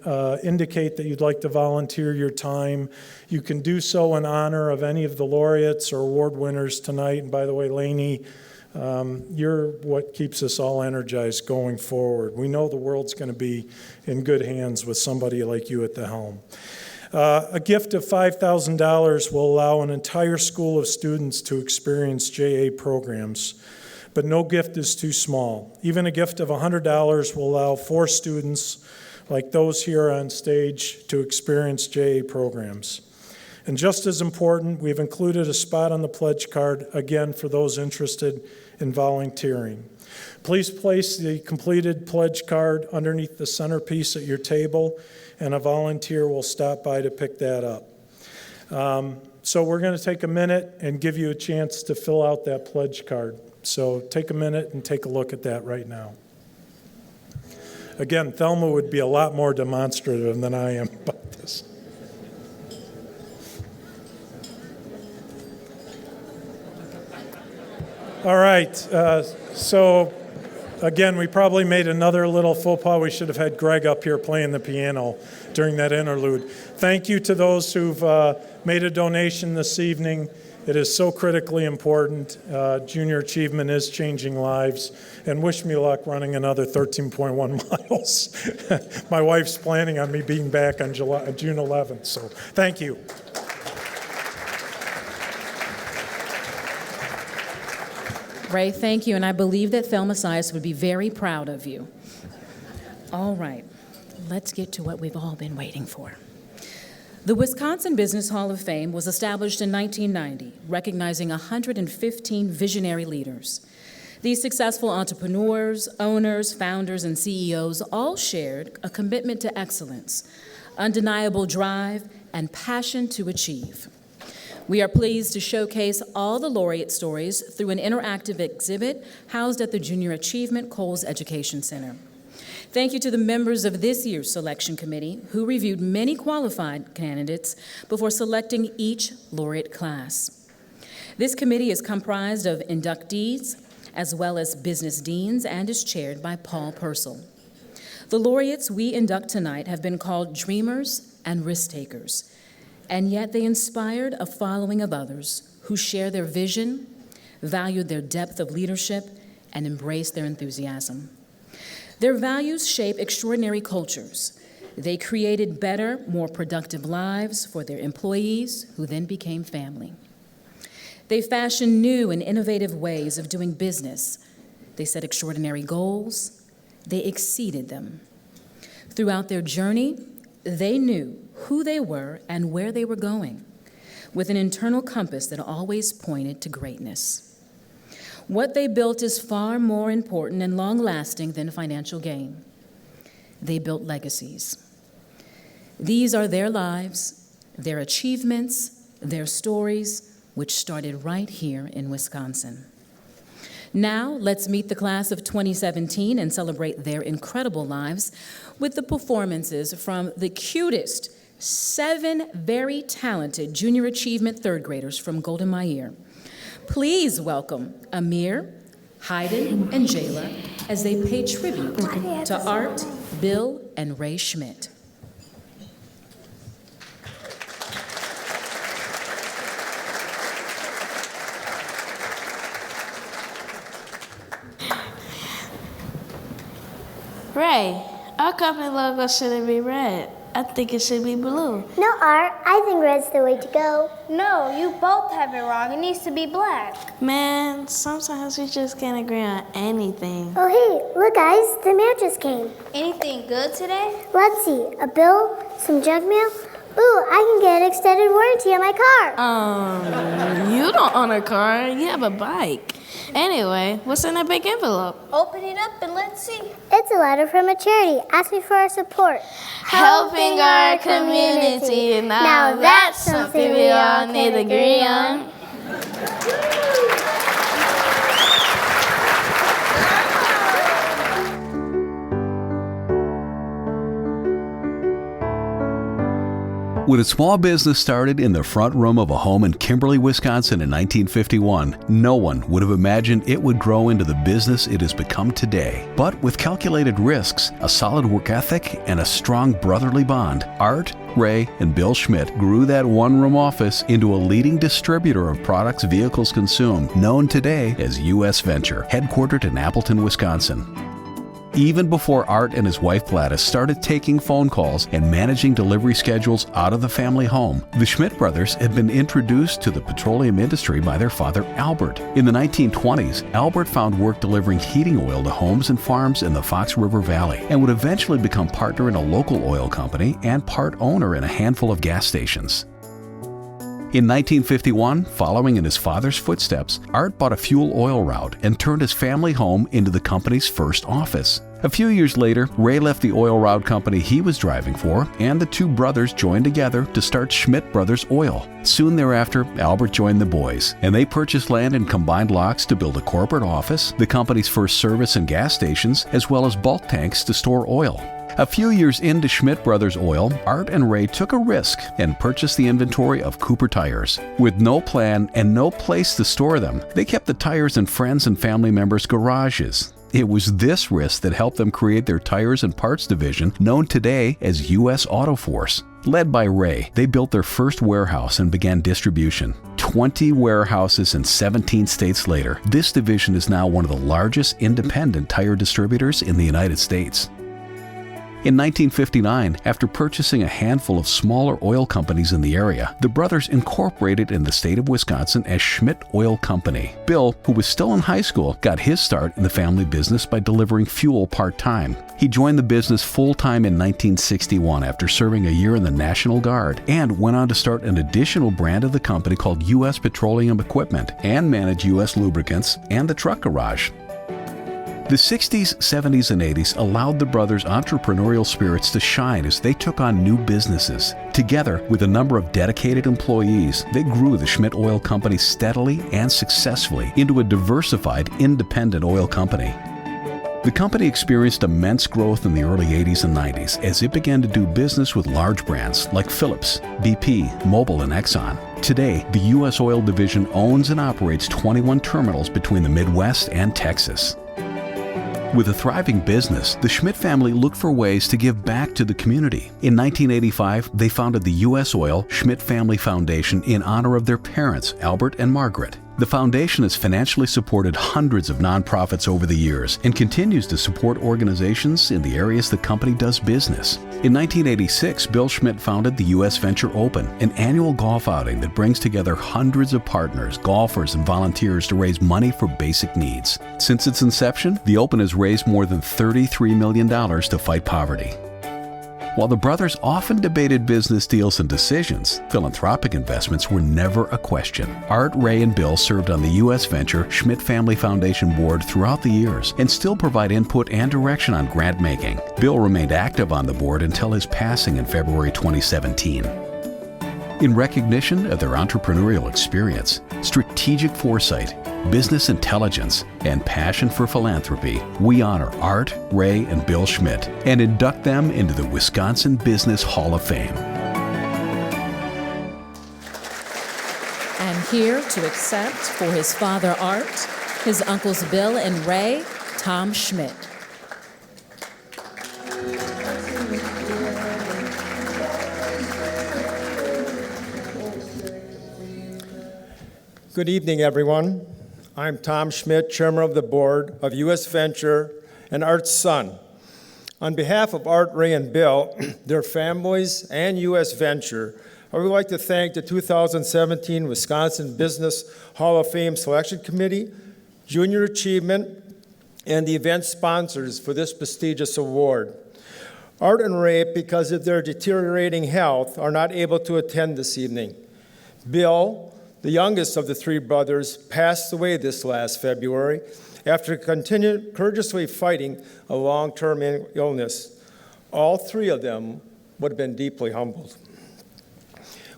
indicate that you'd like to volunteer your time. You can do so in honor of any of the laureates or award winners tonight. And by the way, Lainey, you're what keeps us all energized going forward. We know the world's going to be in good hands with somebody like you at the helm. A gift of $5,000 will allow an entire school of students to experience JA programs, but no gift is too small. Even a gift of $100 will allow 4 students, like those here on stage, to experience JA programs. And just as important, we've included a spot on the pledge card, again, for those interested in volunteering. Please place the completed pledge card underneath the centerpiece at your table, and a volunteer will stop by to pick that up. So we're going to take a minute and give you a chance to fill out that pledge card. So take a minute and take a look at that right now. Again, Thelma would be a lot more demonstrative than I am about this. All right, so again, we probably made another little faux pas. We should have had Greg up here playing the piano during that interlude. Thank you to those who've made a donation this evening. It is so critically important. Junior Achievement is changing lives. And wish me luck running another 13.1 miles. My wife's planning on me being back on June 11th, so thank you. Ray, thank you, and I believe that Thelma Sias would be very proud of you. All right, let's get to what we've all been waiting for. The Wisconsin Business Hall of Fame was established in 1990, recognizing 115 visionary leaders. These successful entrepreneurs, owners, founders, and CEOs all shared a commitment to excellence, undeniable drive, and passion to achieve. We are pleased to showcase all the laureate stories through an interactive exhibit housed at the Junior Achievement Coles Education Center. Thank you to the members of this year's selection committee who reviewed many qualified candidates before selecting each laureate class. This committee is comprised of inductees as well as business deans and is chaired by Paul Purcell. The laureates we induct tonight have been called dreamers and risk takers, and yet they inspired a following of others who share their vision, valued their depth of leadership, and embraced their enthusiasm. Their values shape extraordinary cultures. They created better, more productive lives for their employees, who then became family. They fashioned new and innovative ways of doing business. They set extraordinary goals. They exceeded them. Throughout their journey, they knew who they were and where they were going, with an internal compass that always pointed to greatness. What they built is far more important and long-lasting than financial gain. They built legacies. These are their lives, their achievements, their stories, which started right here in Wisconsin. Now, let's meet the class of 2017 and celebrate their incredible lives with the performances from the cutest 7 very talented Junior Achievement third graders from Golden Maier. Please welcome Amir, Hayden, and Jayla as they pay tribute to Art, Bill, and Ray Schmidt. Ray, our company logo shouldn't be red. I think it should be blue. No, Art. I think red's the way to go. No, you both have it wrong. It needs to be black. Man, sometimes we just can't agree on anything. Oh, hey, look, guys. The mail just came. Anything good today? Let's see. A bill, some junk mail, Ooh, I can get an extended warranty on my car. You don't own a car, you have a bike. Anyway, what's in that big envelope? Open it up and let's see. It's a letter from a charity asking for our support. Helping our community. Now that's something we all need to agree on. When a small business started in the front room of a home in Kimberly, Wisconsin in 1951, no one would have imagined it would grow into the business it has become today. But with calculated risks, a solid work ethic, and a strong brotherly bond, Art, Ray, and Bill Schmidt grew that one-room office into a leading distributor of products vehicles consume, known today as U.S. Venture, headquartered in Appleton, Wisconsin. Even before Art and his wife Gladys started taking phone calls and managing delivery schedules out of the family home, the Schmidt brothers had been introduced to the petroleum industry by their father Albert. In the 1920s, Albert found work delivering heating oil to homes and farms in the Fox River Valley and would eventually become partner in a local oil company and part owner in a handful of gas stations. In 1951, following in his father's footsteps, Art bought a fuel oil route and turned his family home into the company's first office. A few years later, Ray left the oil route company he was driving for, and the two brothers joined together to start Schmidt Brothers Oil. Soon thereafter, Albert joined the boys, and they purchased land and combined lots to build a corporate office, the company's first service and gas stations, as well as bulk tanks to store oil. A few years into Schmidt Brothers Oil, Art and Ray took a risk and purchased the inventory of Cooper tires. With no plan and no place to store them, they kept the tires in friends and family members' garages. It was this risk that helped them create their tires and parts division, known today as U.S. Auto Force. Led by Ray, they built their first warehouse and began distribution. 20 warehouses in 17 states later, this division is now one of the largest independent tire distributors in the United States. In 1959, after purchasing a handful of smaller oil companies in the area, the brothers incorporated in the state of Wisconsin as Schmidt Oil Company. Bill, who was still in high school, got his start in the family business by delivering fuel part-time. He joined the business full-time in 1961 after serving a year in the National Guard, and went on to start an additional brand of the company called U.S. Petroleum Equipment and manage U.S. Lubricants and the truck garage. The 60s, 70s, and 80s allowed the brothers' entrepreneurial spirits to shine as they took on new businesses. Together, with a number of dedicated employees, they grew the Schmidt Oil Company steadily and successfully into a diversified, independent oil company. The company experienced immense growth in the early 80s and 90s as it began to do business with large brands like Phillips, BP, Mobil, and Exxon. Today, the U.S. Oil Division owns and operates 21 terminals between the Midwest and Texas. With a thriving business, the Schmidt family looked for ways to give back to the community. In 1985, they founded the U.S. Oil Schmidt Family Foundation in honor of their parents, Albert and Margaret. The foundation has financially supported hundreds of nonprofits over the years and continues to support organizations in the areas the company does business. In 1986, Bill Schmidt founded the U.S. Venture Open, an annual golf outing that brings together hundreds of partners, golfers, and volunteers to raise money for basic needs. Since its inception, the Open has raised more than $33 million to fight poverty. While the brothers often debated business deals and decisions, philanthropic investments were never a question. Art, Ray, and Bill served on the U.S. Venture Schmidt Family Foundation board throughout the years and still provide input and direction on grant making. Bill remained active on the board until his passing in February 2017. In recognition of their entrepreneurial experience, strategic foresight, business intelligence, and passion for philanthropy, we honor Art, Ray, and Bill Schmidt and induct them into the Wisconsin Business Hall of Fame. And here to accept for his father Art, his uncles Bill and Ray, Tom Schmidt. Good evening, everyone. I'm Tom Schmidt, Chairman of the Board of U.S. Venture and Art's son. On behalf of Art, Ray, and Bill, their families, and U.S. Venture, I would like to thank the 2017 Wisconsin Business Hall of Fame Selection Committee, Junior Achievement, and the event sponsors for this prestigious award. Art and Ray, because of their deteriorating health, are not able to attend this evening. Bill, the youngest of the three brothers, passed away this last February after courageously fighting a long-term illness. All three of them would have been deeply humbled.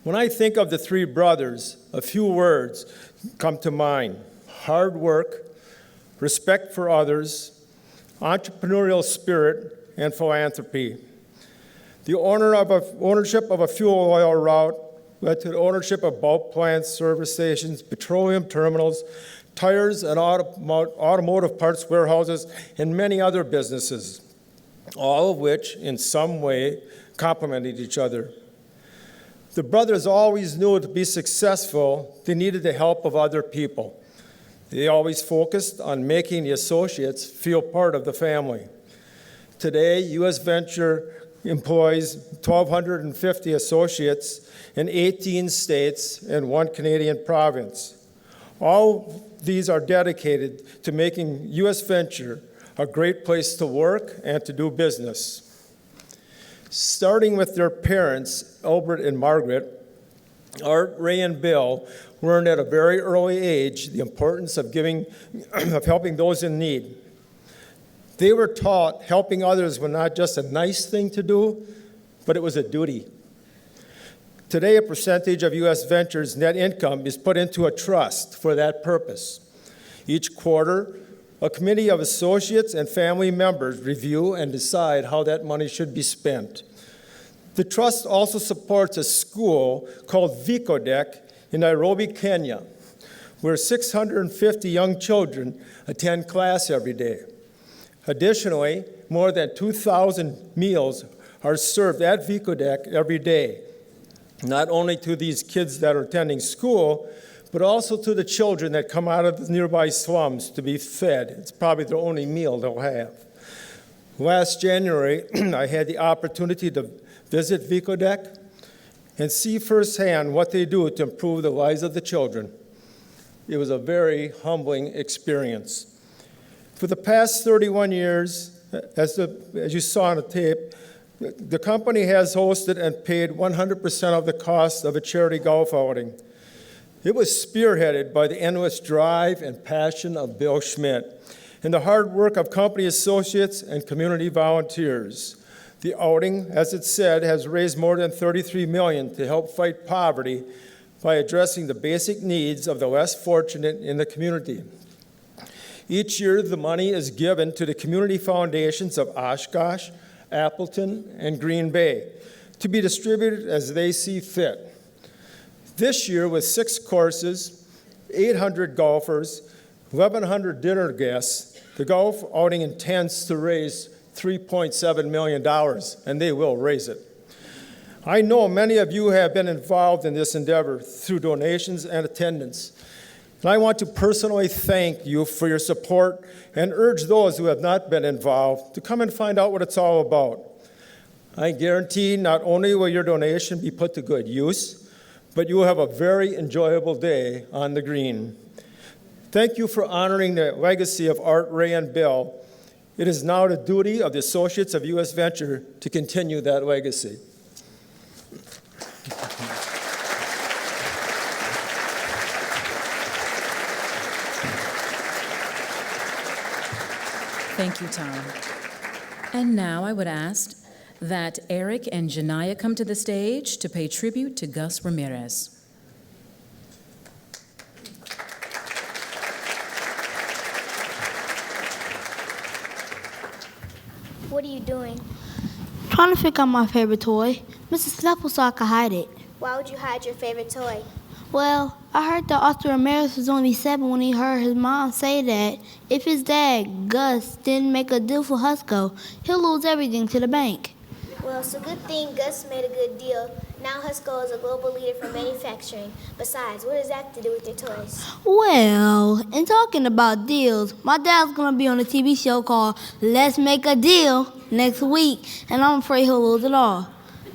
When I think of the three brothers, a few words come to mind: hard work, respect for others, entrepreneurial spirit, and philanthropy. The ownership of a fuel oil route led to the ownership of bulk plants, service stations, petroleum terminals, tires and automotive parts warehouses, and many other businesses, all of which in some way complemented each other. The brothers always knew to be successful, they needed the help of other people. They always focused on making the associates feel part of the family. Today, U.S. Venture employs 1,250 associates in 18 states and 1 Canadian province. All these are dedicated to making U.S. Venture a great place to work and to do business. Starting with their parents, Albert and Margaret, Art, Ray, and Bill learned at a very early age the importance of helping those in need. They were taught helping others was not just a nice thing to do, but it was a duty. Today, a percentage of U.S. Venture's net income is put into a trust for that purpose. Each quarter, a committee of associates and family members review and decide how that money should be spent. The trust also supports a school called Vicodec in Nairobi, Kenya, where 650 young children attend class every day. Additionally, more than 2,000 meals are served at Vicodec every day, not only to these kids that are attending school, but also to the children that come out of the nearby slums to be fed. It's probably their only meal they'll have. Last January, I had the opportunity to visit Vicodec and see firsthand what they do to improve the lives of the children. It was a very humbling experience. For the past 31 years, as you saw on the tape, the company has hosted and paid 100% of the cost of a charity golf outing. It was spearheaded by the endless drive and passion of Bill Schmidt and the hard work of company associates and community volunteers. The outing, as it said, has raised more than $33 million to help fight poverty by addressing the basic needs of the less fortunate in the community. Each year, the money is given to the community foundations of Oshkosh, Appleton, and Green Bay to be distributed as they see fit. This year, with 6 courses, 800 golfers, 1,100 dinner guests, the golf outing intends to raise $3.7 million, and they will raise it. I know many of you have been involved in this endeavor through donations and attendance. And I want to personally thank you for your support and urge those who have not been involved to come and find out what it's all about. I guarantee not only will your donation be put to good use, but you will have a very enjoyable day on the green. Thank you for honoring the legacy of Art, Ray, and Bill. It is now the duty of the associates of U.S. Venture to continue that legacy. Thank you, Tom. And now I would ask that Eric and Janiyah come to the stage to pay tribute to Gus Ramirez. What are you doing? Trying to pick out my favorite toy. Mrs. Snuffle so I could hide it. Why would you hide your favorite toy? Well, I heard that Oscar Ramirez was only 7 when he heard his mom say that if his dad, Gus, didn't make a deal for Husco, he'll lose everything to the bank. Well, it's a good thing Gus made a good deal. Now Husco is a global leader for manufacturing. Besides, what does that have to do with your toys? Well, in talking about deals, my dad's gonna be on a TV show called Let's Make a Deal next week, and I'm afraid he'll lose it all.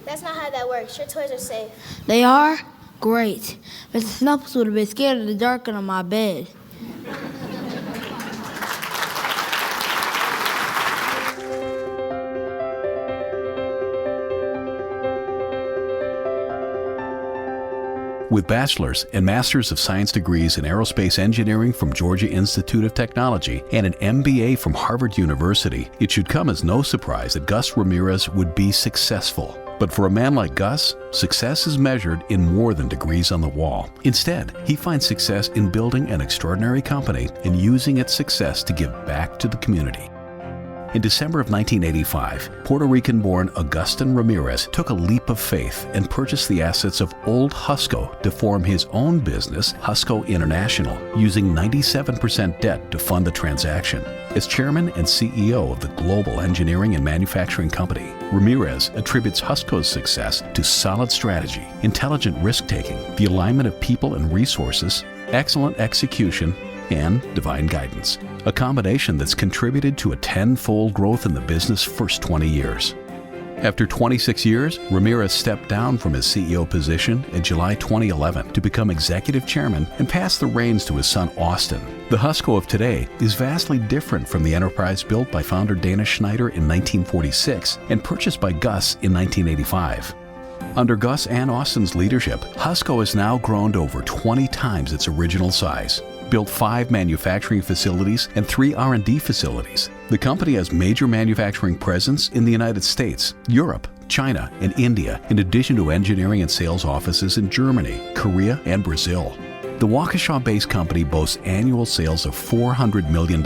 That's not how that works. Your toys are safe. They are? Great. Mr. Snuffles would have been scared of the dark under my bed. With bachelor's and master's of science degrees in aerospace engineering from Georgia Institute of Technology and an MBA from Harvard University, it should come as no surprise that Gus Ramirez would be successful. But for a man like Gus, success is measured in more than degrees on the wall. Instead, he finds success in building an extraordinary company and using its success to give back to the community. In December of 1985, Puerto Rican-born Agustin Ramirez took a leap of faith and purchased the assets of Old Husco to form his own business, Husco International, using 97% debt to fund the transaction. As chairman and CEO of the global engineering and manufacturing company, Ramirez attributes Husco's success to solid strategy, intelligent risk-taking, the alignment of people and resources, excellent execution, and divine guidance, a combination that's contributed to a tenfold growth in the business' first 20 years. After 26 years, Ramirez stepped down from his CEO position in July 2011 to become executive chairman and pass the reins to his son Austin. The Husco of today is vastly different from the enterprise built by founder Dana Schneider in 1946 and purchased by Gus in 1985. Under Gus and Austin's leadership, Husco has now grown to over 20 times its original size, built 5 manufacturing facilities and 3 R&D facilities. The company has major manufacturing presence in the United States, Europe, China, and India, in addition to engineering and sales offices in Germany, Korea, and Brazil. The Waukesha-based company boasts annual sales of $400 million,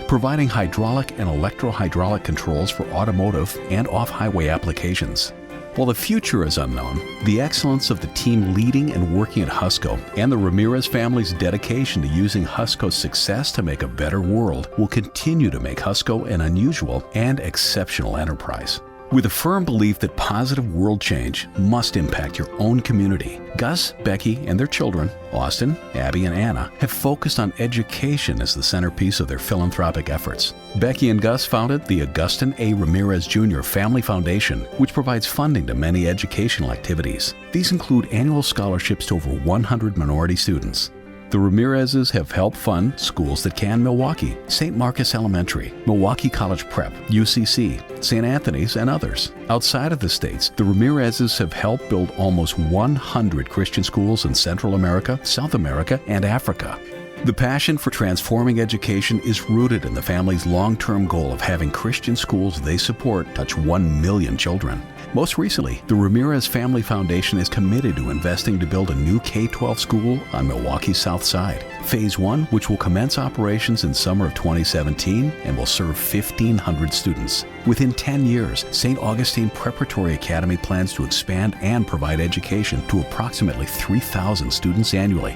providing hydraulic and electro-hydraulic controls for automotive and off-highway applications. While the future is unknown, the excellence of the team leading and working at Husco and the Ramirez family's dedication to using Husco's success to make a better world will continue to make Husco an unusual and exceptional enterprise. With a firm belief that positive world change must impact your own community, Gus, Becky, and their children, Austin, Abby, and Anna, have focused on education as the centerpiece of their philanthropic efforts. Becky and Gus founded the Agustin A. Ramirez Jr. Family Foundation, which provides funding to many educational activities. These include annual scholarships to over 100 minority students. The Ramirezes have helped fund Schools That Can Milwaukee, St. Marcus Elementary, Milwaukee College Prep, UCC, St. Anthony's, and others. Outside of the States, the Ramirezes have helped build almost 100 Christian schools in Central America, South America, and Africa. The passion for transforming education is rooted in the family's long-term goal of having Christian schools they support touch 1 million children. Most recently, the Ramirez Family Foundation is committed to investing to build a new K-12 school on Milwaukee's South Side. Phase 1, which will commence operations in summer of 2017 and will serve 1,500 students. Within 10 years, St. Augustine Preparatory Academy plans to expand and provide education to approximately 3,000 students annually.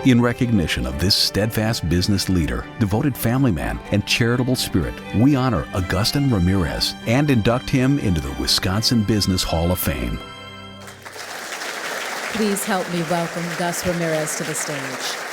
In recognition of this steadfast business leader, devoted family man, and charitable spirit, we honor Agustin Ramirez and induct him into the Wisconsin Business Hall of Fame. Please help me welcome Gus Ramirez to the stage.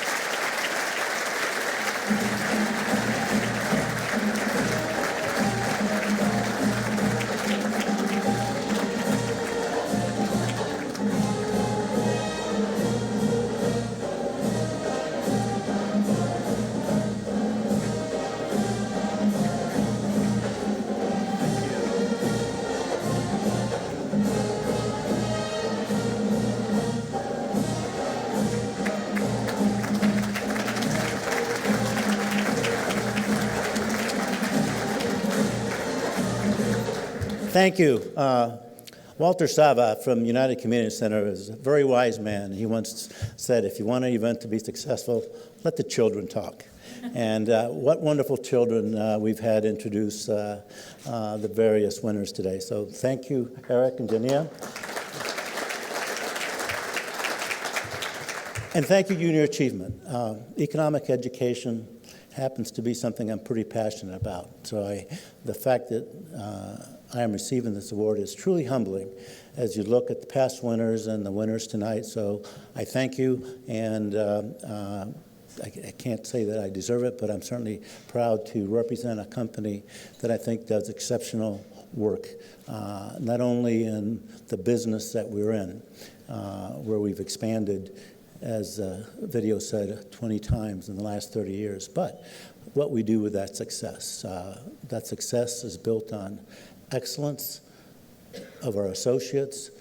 Thank you. Walter Sava from United Community Center is a very wise man. He once said, if you want an event to be successful, let the children talk. And what wonderful children we've had introduce the various winners today. So thank you, Eric and Jania. And thank you, Junior Achievement. Economic education happens to be something I'm pretty passionate about. So the fact that I am receiving this award is truly humbling as you look at the past winners and the winners tonight. So I thank you, and I can't say that I deserve it, but I'm certainly proud to represent a company that I think does exceptional work, not only in the business that we're in, where we've expanded, as the video said, 20 times in the last 30 years, but what we do with that success. That success is built on excellence of our associates,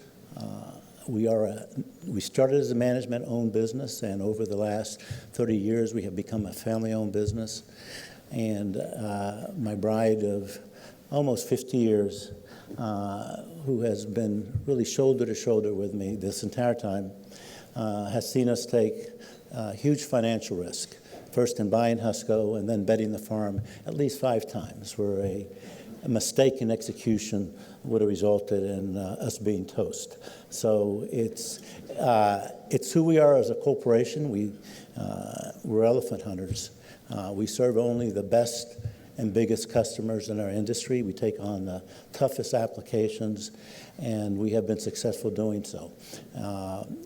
We started as a management-owned business, and over the last 30 years, we have become a family-owned business. And my bride of almost 50 years, who has been really shoulder to shoulder with me this entire time, has seen us take huge financial risk, first in buying Husco and then betting the farm at least 5 times, where a mistake in execution would have resulted in us being toast. So it's who we are as a corporation. We're elephant hunters. We serve only the best and biggest customers in our industry. We take on the toughest applications, and we have been successful doing so.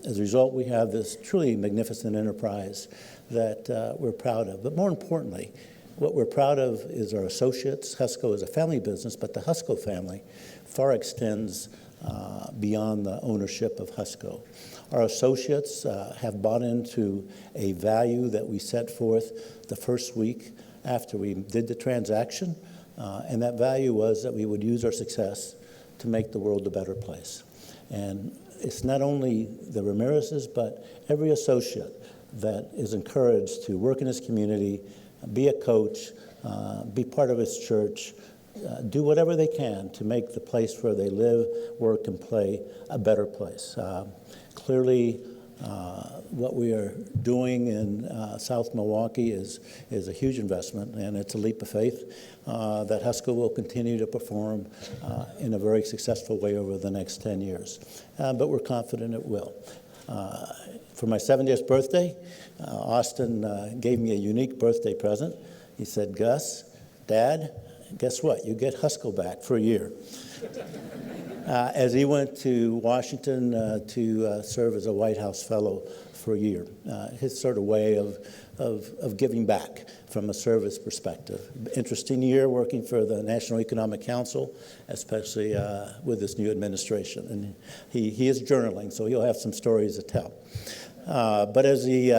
As a result, we have this truly magnificent enterprise that we're proud of. But more importantly, what we're proud of is our associates. Husco is a family business, but the Husco family far extends beyond the ownership of Husco. Our associates have bought into a value that we set forth the first week after we did the transaction, and that value was that we would use our success to make the world a better place. And it's not only the Ramirez's, but every associate that is encouraged to work in his community, be a coach, be part of his church, do whatever they can to make the place where they live, work, and play a better place. Clearly, what we are doing in South Milwaukee is a huge investment, and it's a leap of faith that Husco will continue to perform in a very successful way over the next 10 years. But we're confident it will. For my 70th birthday, Austin gave me a unique birthday present. He said, "Gus, Dad, guess what? You get Husco back for a year." As he went to Washington to serve as a White House fellow for a year. His sort of way of giving back from a service perspective. Interesting year working for the National Economic Council, especially with this new administration. And he is journaling, so he'll have some stories to tell. But as he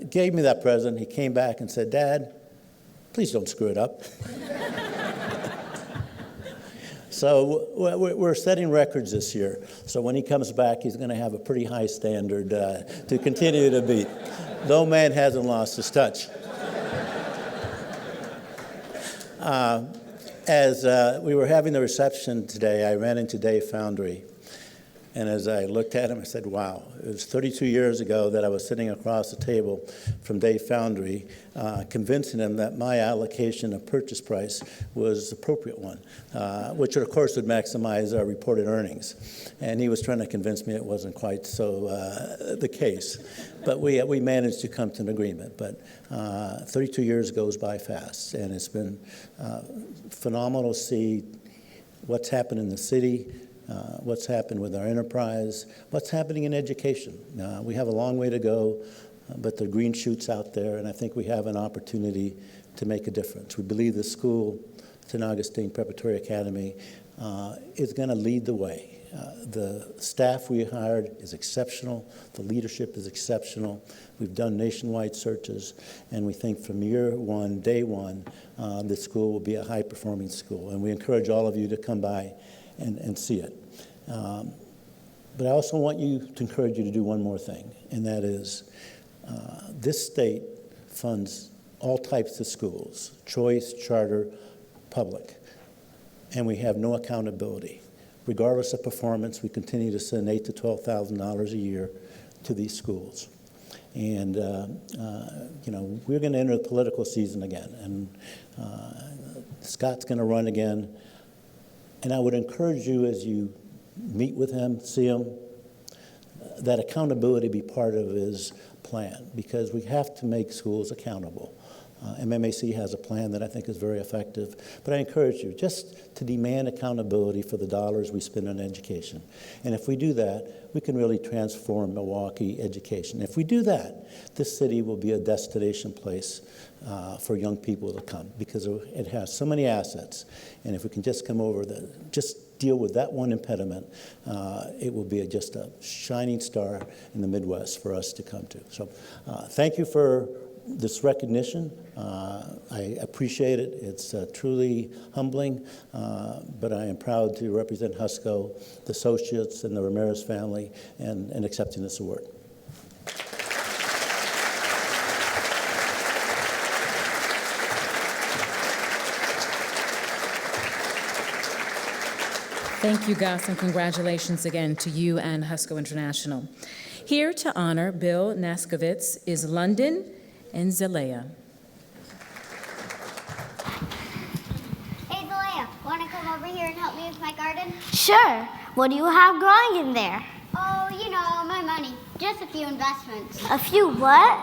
gave me that present, he came back and said, "Dad, please don't screw it up." So we're setting records this year. So when he comes back, he's going to have a pretty high standard to continue to beat. No man hasn't lost his touch. As we were having the reception today, I ran into Dave Foundry. And as I looked at him, I said, wow, it was 32 years ago that I was sitting across the table from Dave Foundry, convincing him that my allocation of purchase price was the appropriate one, which of course would maximize our reported earnings. And he was trying to convince me it wasn't quite so the case. But we managed to come to an agreement. But 32 years goes by fast, and it's been phenomenal to see what's happened in the city, what's happened with our enterprise, what's happening in education. We have a long way to go, but there are green shoots out there, and I think we have an opportunity to make a difference. We believe the school, St. Augustine Preparatory Academy, is going to lead the way. The staff we hired is exceptional. The leadership is exceptional. We've done nationwide searches, and we think from year one, day one, this school will be a high-performing school. And we encourage all of you to come by and see it. But I also want to encourage you to do one more thing, and that is this state funds all types of schools, choice, charter, public, and we have no accountability. Regardless of performance, we continue to send $8,000 to $12,000 a year to these schools. And, we're going to enter the political season again, and Scott's going to run again. And I would encourage you, as you meet with him, see him, that accountability be part of his plan, because we have to make schools accountable. MMAC has a plan that I think is very effective, but I encourage you just to demand accountability for the dollars we spend on education. And if we do that, we can really transform Milwaukee education. If we do that, this city will be a destination place for young people to come, because it has so many assets. And if we can just come over, just deal with that one impediment, it will be just a shining star in the Midwest for us to come to. So thank you for this recognition. I appreciate it. It's truly humbling, but I am proud to represent Husco, the associates, and the Ramirez family in accepting this award. Thank you, Gus, and congratulations again to you and Husco International. Here to honor Bill Naskovitz is London and Zelaya. Hey, Zelaya, want to come over here and help me with my garden? Sure. What do you have growing in there? Oh, you know, my money. Just a few investments. A few what?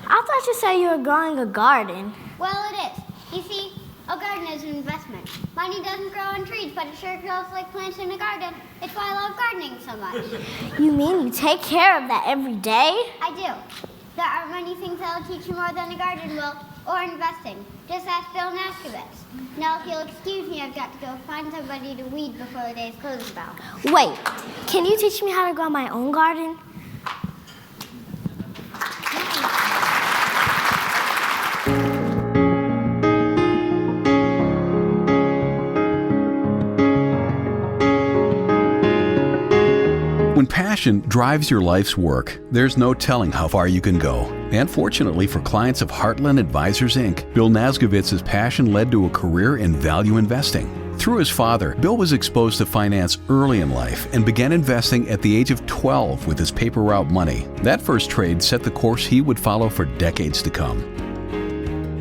I thought you said you were growing a garden. Well, it is. You see, a garden is an investment. Money doesn't grow on trees, but it sure grows like plants in a garden. It's why I love gardening so much. You mean you take care of that every day? I do. There aren't many things that'll teach you more than a garden will, or investing. Just ask Bill Naskovitz. Now, if you'll excuse me, I've got to go find somebody to weed before the day's closes bell. Wait, can you teach me how to grow my own garden? When passion drives your life's work, there's no telling how far you can go. And fortunately for clients of Heartland Advisors, Inc., Bill Nasgovitz's passion led to a career in value investing. Through his father, Bill was exposed to finance early in life and began investing at the age of 12 with his paper route money. That first trade set the course he would follow for decades to come.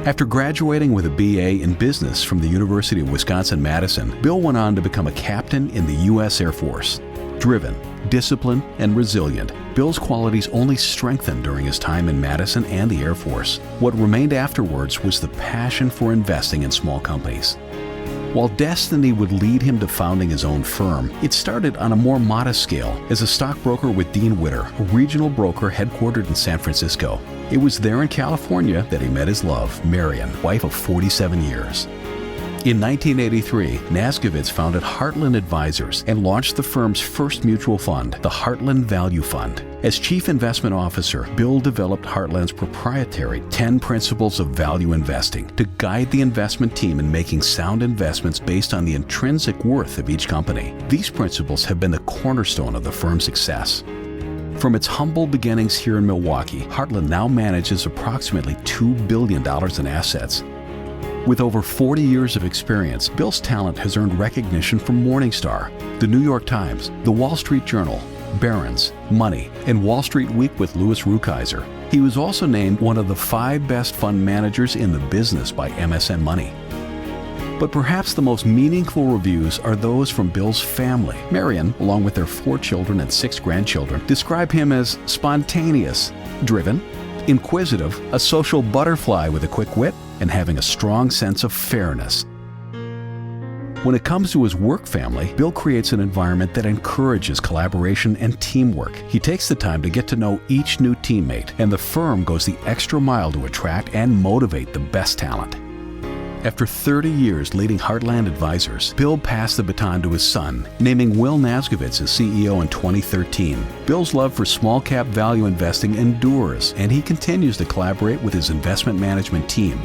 After graduating with a BA in business from the University of Wisconsin-Madison, Bill went on to become a captain in the U.S. Air Force. Driven, disciplined, and resilient, Bill's qualities only strengthened during his time in Madison and the Air Force. What remained afterwards was the passion for investing in small companies. While destiny would lead him to founding his own firm, it started on a more modest scale as a stockbroker with Dean Witter, a regional broker headquartered in San Francisco. It was there in California that he met his love, Marion, wife of 47 years. In 1983, Nasgovitz founded Heartland Advisors and launched the firm's first mutual fund, the Heartland Value Fund. As Chief Investment Officer, Bill developed Heartland's proprietary 10 Principles of Value Investing to guide the investment team in making sound investments based on the intrinsic worth of each company. These principles have been the cornerstone of the firm's success. From its humble beginnings here in Milwaukee, Heartland now manages approximately $2 billion in assets. With over 40 years of experience, Bill's talent has earned recognition from Morningstar, the New York Times, the Wall Street Journal, Barron's, Money, and Wall Street Week with Louis Rukeyser. He was also named one of the 5 best fund managers in the business by MSN Money. But perhaps the most meaningful reviews are those from Bill's family. Marion, along with their 4 children and 6 grandchildren, describe him as spontaneous, driven, inquisitive, a social butterfly with a quick wit, and having a strong sense of fairness. When it comes to his work family, Bill creates an environment that encourages collaboration and teamwork. He takes the time to get to know each new teammate, and the firm goes the extra mile to attract and motivate the best talent. After 30 years leading Heartland Advisors, Bill passed the baton to his son, naming Will Nasgovitz as CEO in 2013. Bill's love for small-cap value investing endures, and he continues to collaborate with his investment management team.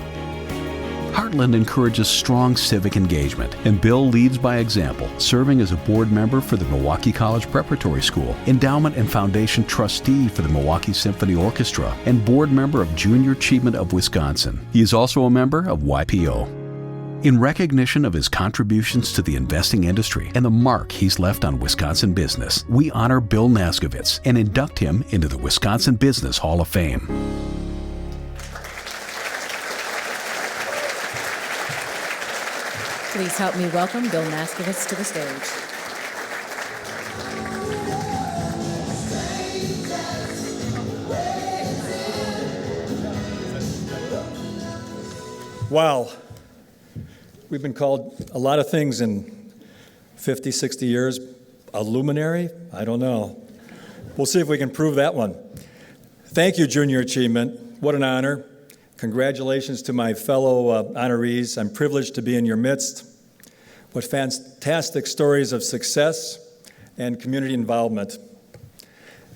Heartland encourages strong civic engagement, and Bill leads by example, serving as a board member for the Milwaukee College Preparatory School, endowment and foundation trustee for the Milwaukee Symphony Orchestra, and board member of Junior Achievement of Wisconsin. He is also a member of YPO. In recognition of his contributions to the investing industry and the mark he's left on Wisconsin business, we honor Bill Nasgovitz and induct him into the Wisconsin Business Hall of Fame. Please help me welcome Bill Nasgovitz to the stage. Wow. We've been called a lot of things in 50, 60 years. A luminary? I don't know. We'll see if we can prove that one. Thank you, Junior Achievement. What an honor. Congratulations to my fellow honorees. I'm privileged to be in your midst. What fantastic stories of success and community involvement.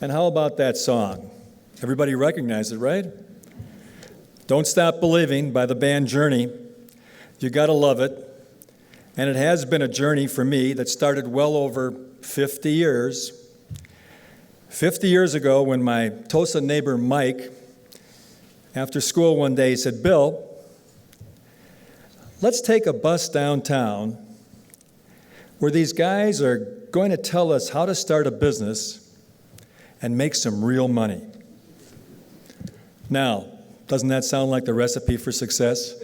And how about that song? Everybody recognizes it, right? Don't Stop Believing by the band Journey. You gotta love it. And it has been a journey for me that started well over 50 years. 50 years ago, when my Tosa neighbor Mike, after school one day, said, "Bill, let's take a bus downtown where these guys are going to tell us how to start a business and make some real money." Now, doesn't that sound like the recipe for success?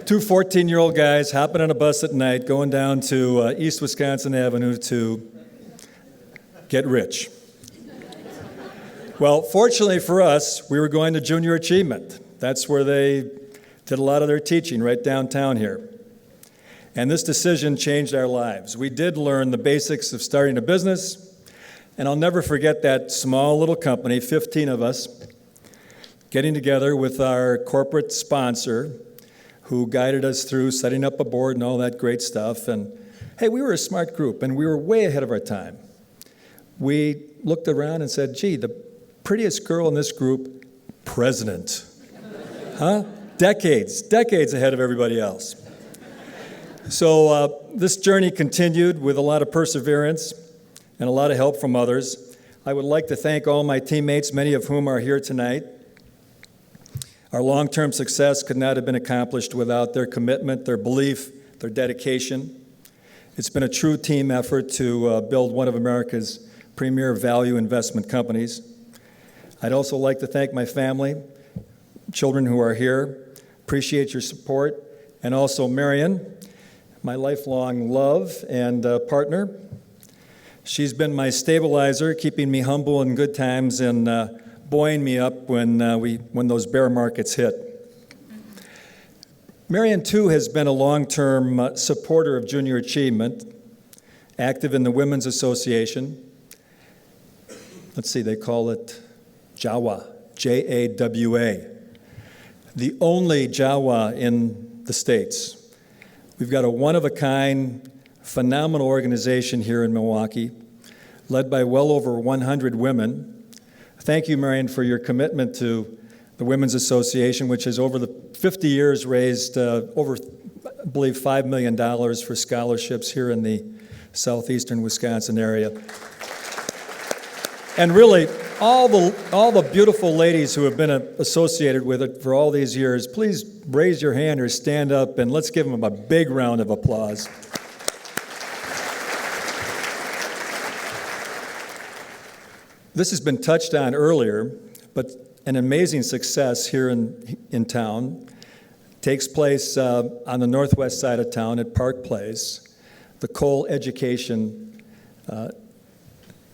Two 14-year-old guys hopping on a bus at night, going down to East Wisconsin Avenue to get rich. Well, fortunately for us, we were going to Junior Achievement. That's where they did a lot of their teaching, right downtown here. And this decision changed our lives. We did learn the basics of starting a business, and I'll never forget that small little company, 15 of us, getting together with our corporate sponsor, who guided us through setting up a board and all that great stuff. And hey, we were a smart group, and we were way ahead of our time. We looked around and said, gee, the prettiest girl in this group, president. Huh? Decades ahead of everybody else. So this journey continued with a lot of perseverance and a lot of help from others. I would like to thank all my teammates, many of whom are here tonight. Our long-term success could not have been accomplished without their commitment, their belief, their dedication. It's been a true team effort to build one of America's premier value investment companies. I'd also like to thank my family, children who are here. Appreciate your support. And also Marion, my lifelong love and partner. She's been my stabilizer, keeping me humble in good times and buoying me up when those bear markets hit. Marion, too, has been a long-term supporter of Junior Achievement, active in the Women's Association. Let's see, they call it JAWA, J-A-W-A, the only JAWA in the States. We've got a one-of-a-kind, phenomenal organization here in Milwaukee, led by well over 100 women. Thank you, Marion, for your commitment to the Women's Association, which has over the 50 years raised over, I believe, $5 million for scholarships here in the southeastern Wisconsin area. And really, all the beautiful ladies who have been associated with it for all these years, please raise your hand or stand up and let's give them a big round of applause. This has been touched on earlier, but an amazing success here in town takes place on the northwest side of town at Park Place, the Cole Education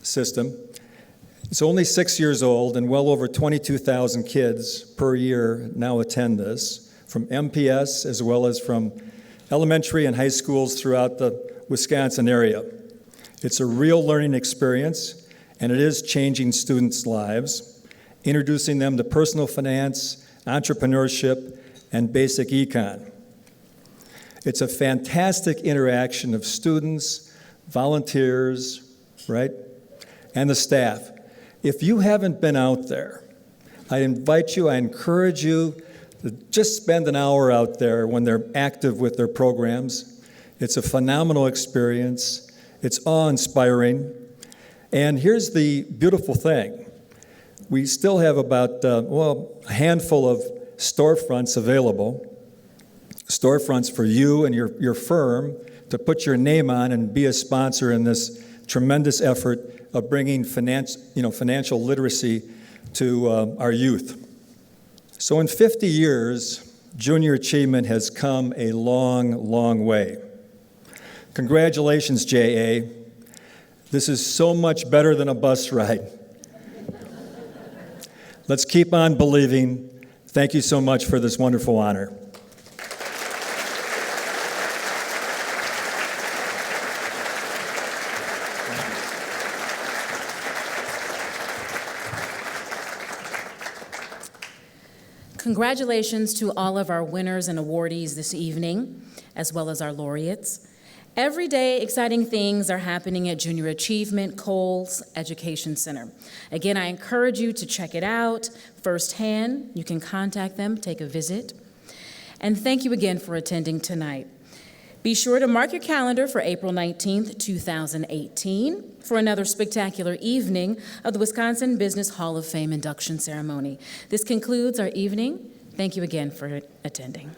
System. It's only 6 years old, and well over 22,000 kids per year now attend this, from MPS as well as from elementary and high schools throughout the Wisconsin area. It's a real learning experience, and it is changing students' lives, introducing them to personal finance, entrepreneurship, and basic econ. It's a fantastic interaction of students, volunteers, right, and the staff. If you haven't been out there, I invite you, I encourage you to just spend an hour out there when they're active with their programs. It's a phenomenal experience. It's awe-inspiring. And here's the beautiful thing. We still have about, a handful of storefronts available, storefronts for you and your firm to put your name on and be a sponsor in this tremendous effort of bringing financial literacy to our youth. So in 50 years, Junior Achievement has come a long, long way. Congratulations, JA. This is so much better than a bus ride. Let's keep on believing. Thank you so much for this wonderful honor. Congratulations to all of our winners and awardees this evening, as well as our laureates. Every day, exciting things are happening at Junior Achievement Coles Education Center. Again, I encourage you to check it out firsthand. You can contact them, take a visit. And thank you again for attending tonight. Be sure to mark your calendar for April 19th, 2018 for another spectacular evening of the Wisconsin Business Hall of Fame induction ceremony. This concludes our evening. Thank you again for attending.